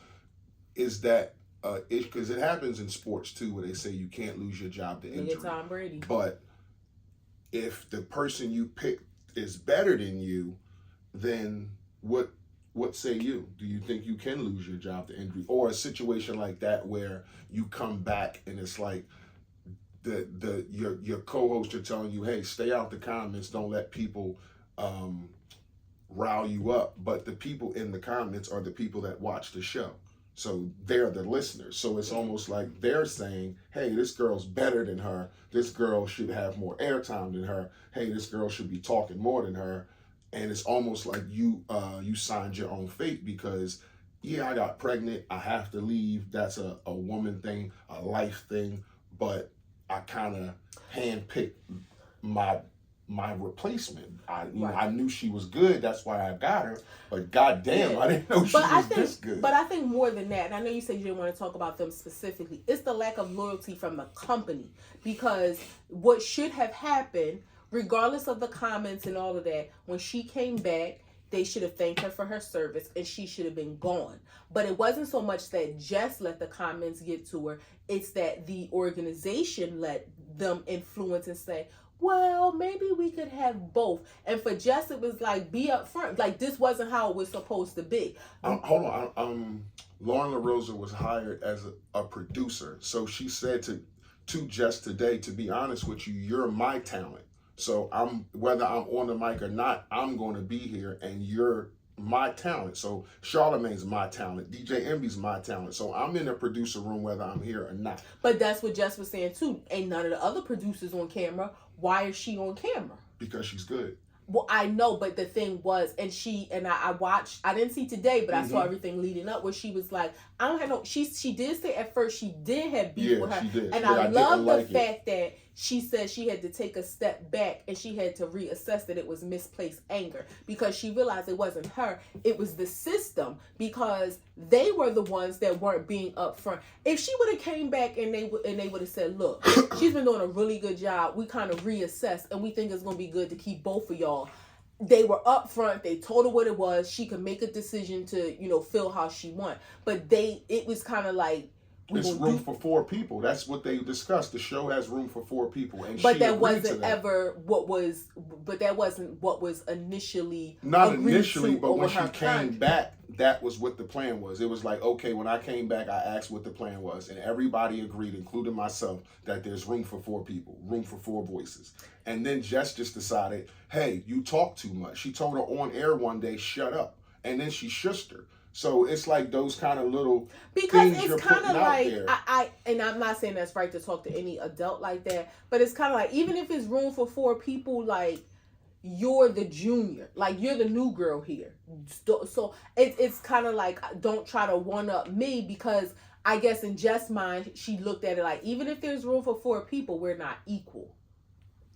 is that because it happens in sports too, where they say you can't lose your job to injury. Tom Brady. But if the person you pick is better than you, then what say you? Do you think you can lose your job to injury, or a situation like that where you come back and it's like your co-host are telling you, hey, stay out the comments, don't let people rile you up, but the people in the comments are the people that watch the show. So they're the listeners. So it's almost like they're saying, hey, this girl's better than her. This girl should have more airtime than her. Hey, this girl should be talking more than her. And it's almost like you signed your own fate because, I got pregnant. I have to leave. That's a woman thing, a life thing. But I kind of handpicked my replacement. I knew she was good. That's why I got her. But goddamn, I didn't know she was this good. But I think more than that, and I know you said you didn't want to talk about them specifically, it's the lack of loyalty from the company. Because what should have happened, regardless of the comments and all of that, when she came back, they should have thanked her for her service and she should have been gone. But it wasn't so much that Jess let the comments get to her. It's that the organization let them influence and say, well, maybe we could have both. And for Jess, it was like, be upfront. Like, this wasn't how it was supposed to be. Hold on. Lauren LaRosa was hired as a producer. So she said to Jess today, to be honest with you, you're my talent. So whether I'm on the mic or not, I'm going to be here and you're my talent. So Charlamagne's my talent. DJ Envy's my talent. So I'm in the producer room whether I'm here or not. But that's what Jess was saying too. Ain't none of the other producers on camera. Why is she on camera? Because she's good. Well, I know, but the thing was, and I watched. I didn't see today, but I saw everything leading up where she was like, I don't have no. She did say at first she did have beef with her, she did. and I love the fact that she said she had to take a step back and she had to reassess that it was misplaced anger because she realized it wasn't her, it was the system, because they were the ones that weren't being upfront. If she would have came back and they would have said, look, she's been doing a really good job, we kind of reassess and we think it's going to be good to keep both of y'all. They were upfront. They told her what it was. She could make a decision to, feel how she want. But it was kind of like, it's room for 4 people. That's what they discussed. The show has room for 4 people, and but that wasn't ever what was. But that wasn't what was initially. Not initially, but when she came back, that was what the plan was. It was like, okay, when I came back, I asked what the plan was, and everybody agreed, including myself, that there's room for 4 people, room for 4 voices. And then Jess just decided, hey, you talk too much. She told her on air one day, shut up, and then she shushed her. So it's like those kind of little things you're putting out there. And I'm not saying that's right to talk to any adult like that, but it's kind of like, even if it's room for 4 people, like, you're the junior, like, you're the new girl here. So it's kind of like, don't try to one up me, because I guess in Jess' mind, she looked at it like, even if there's room for 4 people, we're not equal.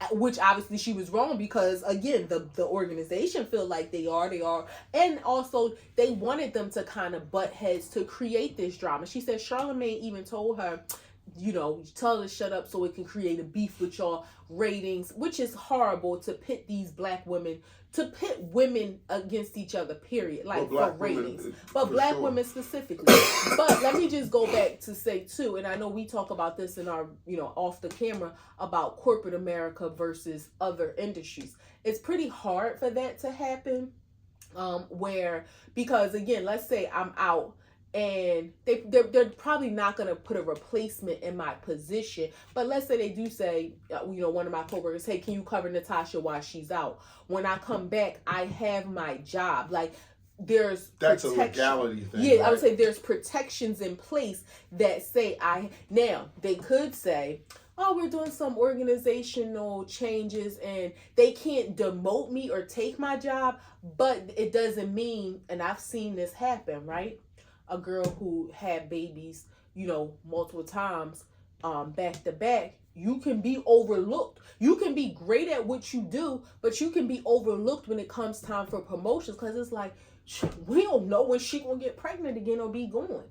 Which obviously she was wrong, because again, the organization feel like they are, and also they wanted them to kind of butt heads to create this drama. She said Charlamagne even told her, tell her to shut up so it can create a beef with y'all ratings, which is horrible to pit women against each other, period, like for ratings, but black women specifically. But let me just go back to say too, and I know we talk about this in our, off the camera, about corporate America versus other industries. It's pretty hard for that to happen, because again, let's say I'm out, and they're probably not going to put a replacement in my position. But let's say they do say, one of my coworkers, hey, can you cover Natasha while she's out? When I come back, I have my job. Like, that's a legality thing. Yeah, right? I would say there's protections in place that say now they could say, oh, we're doing some organizational changes and they can't demote me or take my job, but it doesn't mean, and I've seen this happen, right? A girl who had babies, multiple times, back to back, you can be overlooked. You can be great at what you do, but you can be overlooked when it comes time for promotions, because it's like, we don't know when she gonna get pregnant again or be gone.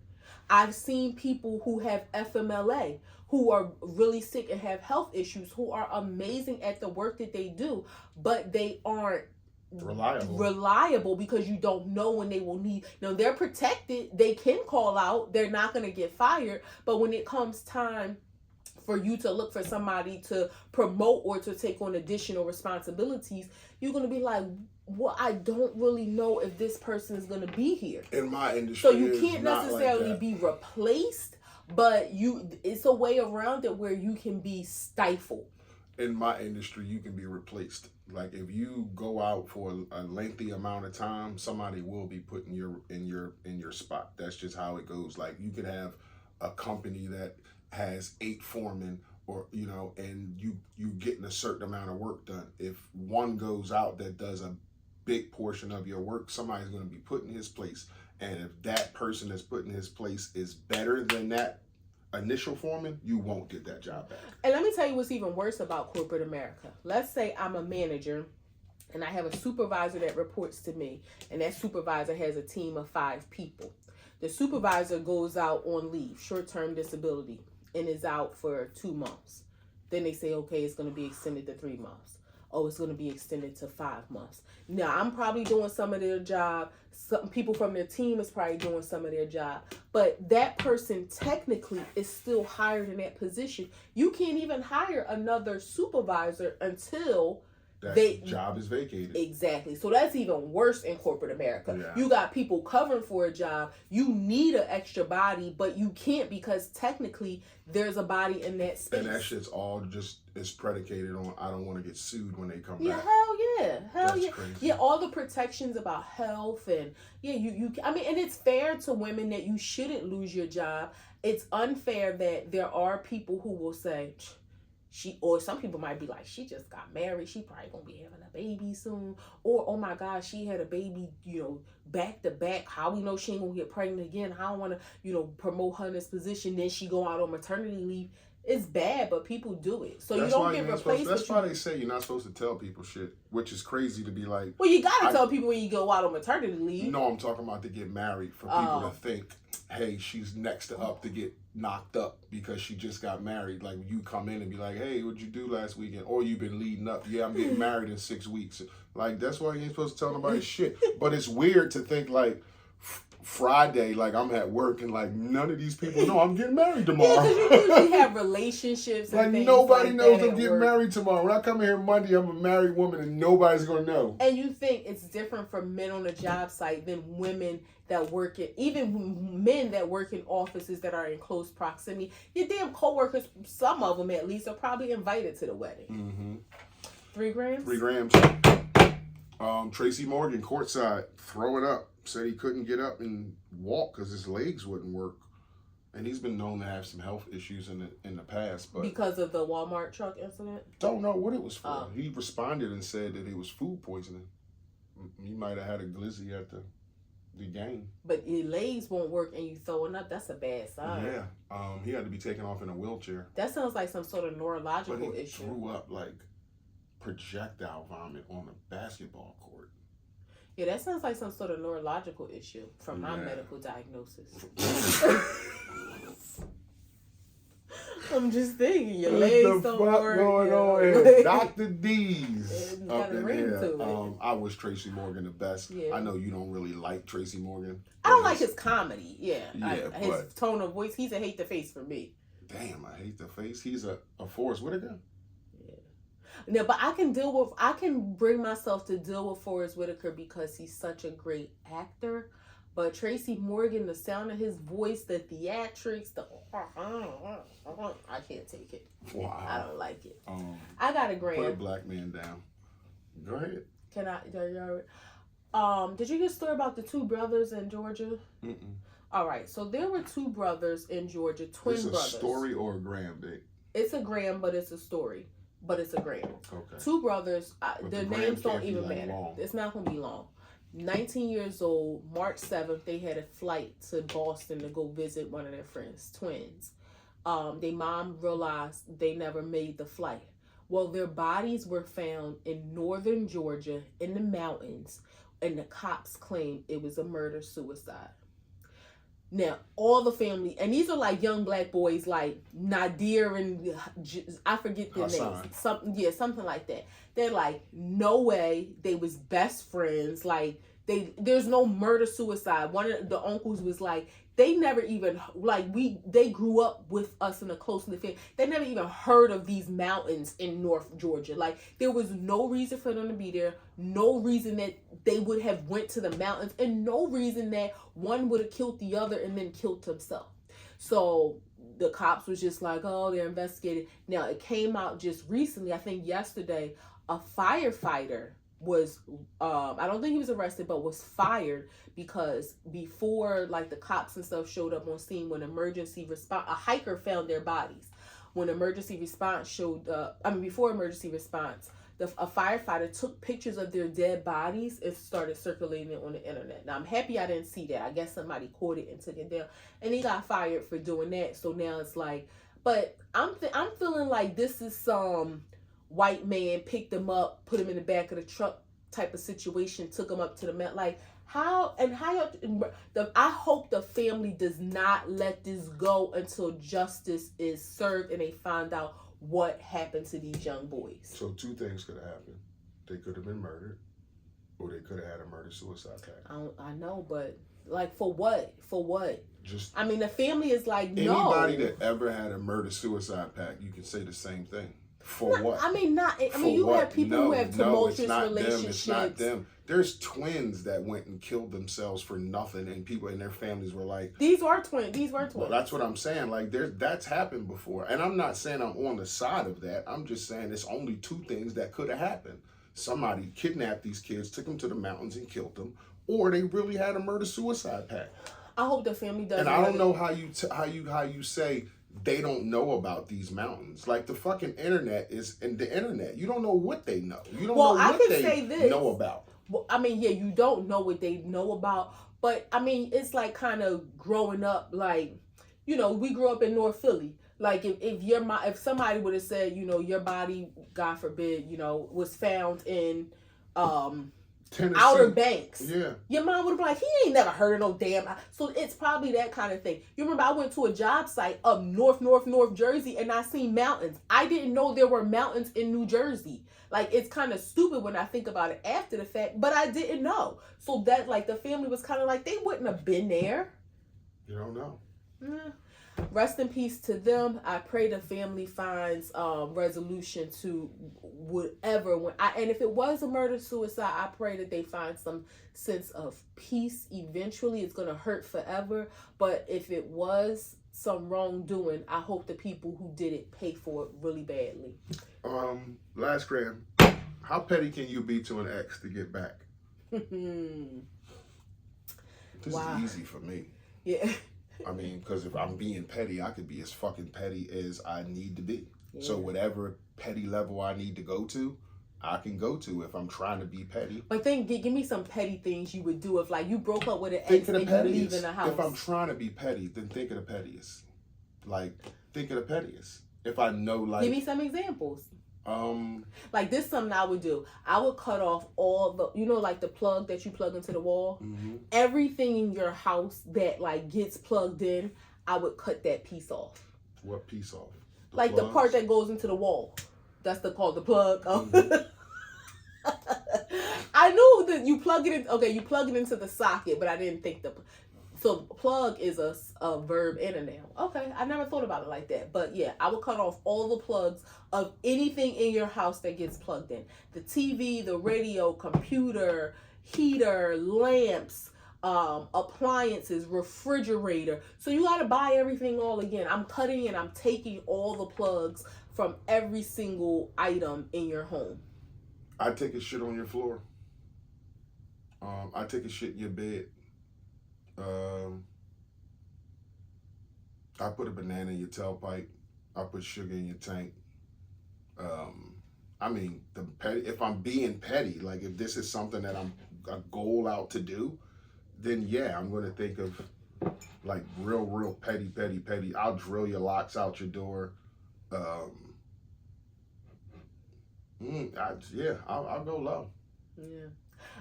I've seen people who have FMLA, who are really sick and have health issues, who are amazing at the work that they do, but they aren't reliable because you don't know when they will need. Now, they're protected, they can call out, they're not going to get fired, but when it comes time for you to look for somebody to promote or to take on additional responsibilities, you're going to be like, well, I don't really know if this person is going to be here in my industry. So you can't necessarily be replaced, but it's a way around it where you can be stifled. In my industry, you can be replaced. Like, if you go out for a lengthy amount of time, somebody will be put in your spot. That's just how it goes. Like, you could have a company that has 8 foremen, or and you getting a certain amount of work done. If one goes out that does a big portion of your work, somebody's going to be put in his place. And if that person that's put in his place is better than that initial foreman, you won't get that job back. And let me tell you what's even worse about corporate America. Let's say I'm a manager and I have a supervisor that reports to me, and that supervisor has a team of 5 people. The supervisor goes out on leave, short-term disability, and is out for 2 months. Then they say, okay, it's going to be extended to 3 months. Oh, it's going to be extended to 5 months. Now, I'm probably doing some of their job. Some people from their team is probably doing some of their job. But that person technically is still hired in that position. You can't even hire another supervisor until that job is vacated. Exactly. So that's even worse in corporate America. Yeah. You got people covering for a job. You need an extra body, but you can't because technically there's a body in that space. And that shit's all just is predicated on, I don't want to get sued when they come back. Hell yeah. Crazy. Yeah, all the protections about health and I mean, and it's fair to women that you shouldn't lose your job. It's unfair that there are people who will say, or some people might be like, she just got married, she probably gonna be having a baby soon, or oh my God, she had a baby, back to back. How we know she ain't gonna get pregnant again? I don't want to, promote her in this position. Then she go out on maternity leave. It's bad, but people do it. So you don't get replaced. That's why they say you're not supposed to tell people shit, which is crazy to be like. Well, you gotta tell people when you go out on maternity leave. No, I'm talking about to get married, for people to think, hey, she's next up to get knocked up because she just got married. Like, you come in and be like, hey, what'd you do last weekend? Or you've been leading up. Yeah, I'm getting married in 6 weeks. Like, that's why you ain't supposed to tell nobody shit. But it's weird to think like Friday, like I'm at work and like none of these people know I'm getting married tomorrow. Yeah, because you usually have relationships. And like nobody knows I'm getting married tomorrow. When I come here Monday, I'm a married woman and nobody's gonna know. And you think it's different for men on the job site than women that work in, even men that work in offices that are in close proximity. Your damn coworkers, some of them at least, are probably invited to the wedding. Mm-hmm. 3 grams? 3 grams. Tracy Morgan, courtside, throw it up. Said he couldn't get up and walk because his legs wouldn't work. And he's been known to have some health issues in the past. But because of the Walmart truck incident? Don't know what it was for. He responded and said that it was food poisoning. He might have had a glizzy at the game. But your legs won't work and you throwing up, that's a bad sign. Yeah. He had to be taken off in a wheelchair. That sounds like some sort of neurological issue. Threw up like projectile vomit on a basketball court. Yeah, that sounds like some sort of neurological issue from my medical diagnosis. I'm just thinking, your legs don't work. Going on here? Dr. D's up in here. I wish Tracy Morgan the best. Yeah. I know you don't really like Tracy Morgan. I don't like his comedy. His tone of voice. He's a hate the face for me. Damn, I hate the face. He's a Forrest Whitaker. No, but I can bring myself to deal with Forrest Whitaker because he's such a great actor. But Tracy Morgan, the sound of his voice, the theatrics, I can't take it. Wow. I don't like it. I got a gram. Put a black man down. Go ahead. Can I? Did you get a story about the 2 brothers in Georgia? Mm-mm. All right. So there were 2 brothers in Georgia, twin brothers. It's a story or a gram, babe? It's a gram, but it's a story. But it's a gram. Okay. 2 brothers. Their names don't even matter. Long. It's not going to be long. 19 years old, March 7th, they had a flight to Boston to go visit one of their friends, twins. Their mom realized they never made the flight. Well, their bodies were found in northern Georgia in the mountains, and the cops claimed it was a murder-suicide. Now, all the family, and these are like young black boys, like Nadir and I forget their names. Something like that. They're like, no way. They was best friends. Like, there's no murder suicide. One of the uncles was like, they never even they grew up with us in a close knit family. They never even heard of these mountains in North Georgia. Like, there was no reason for them to be there. No reason that they would have went to the mountains, and no reason that one would have killed the other and then killed himself. So the cops was just like, oh, they're investigating. Now, it came out just recently, I think yesterday, a firefighter was, I don't think he was arrested, but was fired because before the cops and stuff showed up on scene, when emergency response, a hiker found their bodies. When emergency response before emergency response, a firefighter took pictures of their dead bodies and started circulating it on the internet. Now, I'm happy I didn't see that. I guess somebody caught it and took it down, and he got fired for doing that. So now it's like, but I'm feeling like this is some white man picked them up, put them in the back of the truck type of situation, took them up to the mountain. Like, I hope the family does not let this go until justice is served and they find out what happened to these young boys. So 2 things could have happened. They could have been murdered, or they could have had a murder-suicide pact. I know, but for what? For what? The family is like, no. Anybody that ever had a murder-suicide pact, you can say the same thing. For what? You have people who have tumultuous relationships. It's not them. There's twins that went and killed themselves for nothing, and people in their families were like, these were twins. Well, that's what I'm saying. Like, that's happened before. And I'm not saying I'm on the side of that. I'm just saying it's only 2 things that could have happened. Somebody kidnapped these kids, took them to the mountains and killed them, or they really had a murder-suicide pact. I hope the family does. And I don't know how you say they don't know about these mountains. Like the fucking internet is, and the internet, you don't know what they know. You don't know what they know about. Well, I mean, yeah, you don't know what they know about, but I mean, it's like kind of growing up, like, you know, we grew up in North Philly. Like if somebody would have said, you know, your body, God forbid, you know, was found in Tennessee. Outer Banks. Yeah. Your mom would have been like, he ain't never heard of no damn. So it's probably that kind of thing. You remember I went to a job site up North Jersey and I seen mountains. I didn't know there were mountains in New Jersey. Like, it's kind of stupid when I think about it after the fact, but I didn't know. So that, like, the family was kind of like, they wouldn't have been there. You don't know. Rest in peace to them. I pray the family finds resolution to whatever. And if it was a murder-suicide, I pray that they find some sense of peace eventually. It's going to hurt forever. But if it was some wrongdoing, I hope the people who did it pay for it really badly. Last cram. How petty can you be to an ex to get back? This is easy for me. Yeah. I mean, because if I'm being petty, I could be as fucking petty as I need to be. Yeah. So whatever petty level I need to go to, I can go to if I'm trying to be petty. But then give me some petty things you would do if, like, you broke up with an ex and you leave in the house. If I'm trying to be petty, then think of the pettiest. Like, think of the pettiest. If I know, like... Give me some examples. Like, this is something I would do. I would cut off all the, you know, like the plug that you plug into the wall. Mm-hmm. Everything in your house that, like, gets plugged in, I would cut that piece off. What piece off? Like plugs? The part that goes into the wall. That's called the plug. Mm-hmm. I knew that you plug it in. Okay, you plug it into the socket, but I didn't think so plug is a verb and a noun. Okay, I never thought about it like that. But yeah, I would cut off all the plugs of anything in your house that gets plugged in. The TV, the radio, computer, heater, lamps, appliances, refrigerator. So you got to buy everything all again. I'm cutting and I'm taking all the plugs from every single item in your home. I take a shit on your floor. I take a shit in your bed. I put a banana in your tailpipe. I put sugar in your tank. I mean, if I'm being petty, like if this is something that I'm a goal out to do, then yeah, I'm going to think of like real petty. I'll drill your locks out your door. I'll go low. Yeah.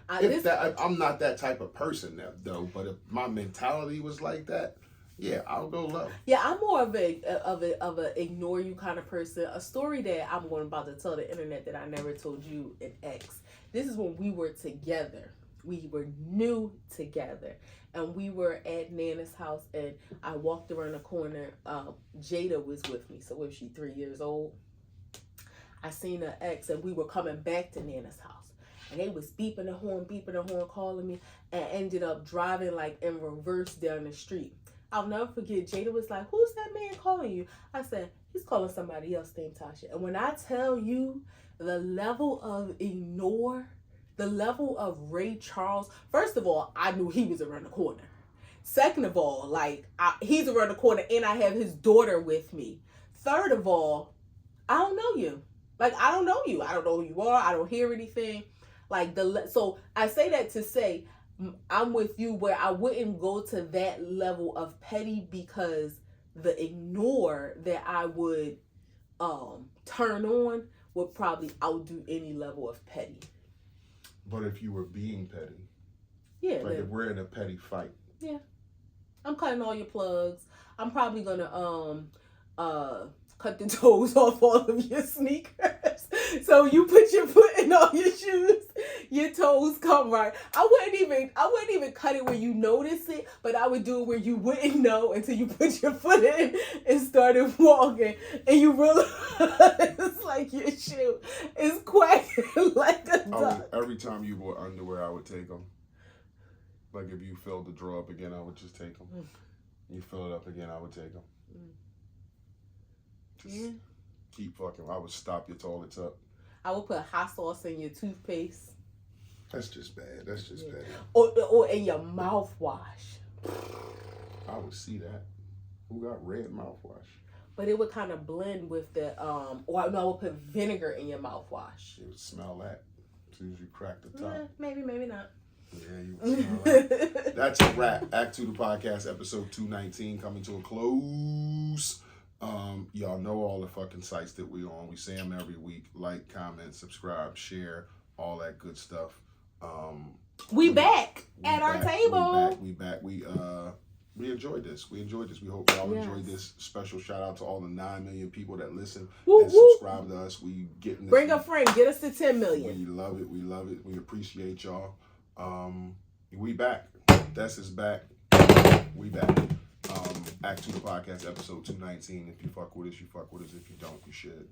I'm not that type of person though, but if my mentality was like that, yeah, I'll go low. Yeah, I'm more of a ignore you kind of person. A story that I'm about to tell the internet that I never told you an ex. This is when we were together. We were new together, and we were at Nana's house, and I walked around the corner. Jada was with me, so was she 3 years old? I seen her ex, and we were coming back to Nana's house. And they was beeping the horn, calling me, and ended up driving like in reverse down the street. I'll never forget, Jada was like, who's that man calling you? I said, he's calling somebody else named Tasha. And when I tell you the level of ignore, the level of Ray Charles, first of all, I knew he was around the corner. Second of all, like, he's around the corner and I have his daughter with me. Third of all, I don't know you. Like, I don't know you. I don't know who you are. I don't hear anything. Like, so I say that to say I'm with you where I wouldn't go to that level of petty, because the ignore that I would turn on would probably outdo any level of petty. But if you were being petty, yeah, like if we're in a petty fight, yeah, I'm cutting all your plugs. I'm probably gonna cut the toes off all of your sneakers. So you put your foot in all your shoes, your toes come right. I wouldn't even cut it where you notice it, but I would do it where you wouldn't know until you put your foot in and started walking, and you realize it's like your shoe is quacking like a duck. Every time you wore underwear, I would take them. Like if you filled the drawer up again, I would just take them. You fill it up again, I would take them. Just keep fucking. I would stop your toilets up. I would put hot sauce in your toothpaste. That's just bad. That's just bad. Or in your mouthwash. I would see that. Who got red mouthwash? but it would kind of blend with the or no, I would put vinegar in your mouthwash. You would smell that as soon as you crack the top. Maybe not. Yeah, you would smell that. That's a wrap. Act 2 the podcast, episode 219, coming to a close. Y'all know all the fucking sites that we on. We say them every week. Like, comment, subscribe, share, all that good stuff. We back at our table. We back. We enjoyed this. We hope y'all enjoyed this. Special shout out to all the 9 million people that listen and subscribe to us. We getting this. Bring a friend. Get us to 10 million. We love it. We appreciate y'all. We back. That's is back. We back. Act 2 the podcast, episode 219. If you fuck with us, you fuck with us. If you don't, you should.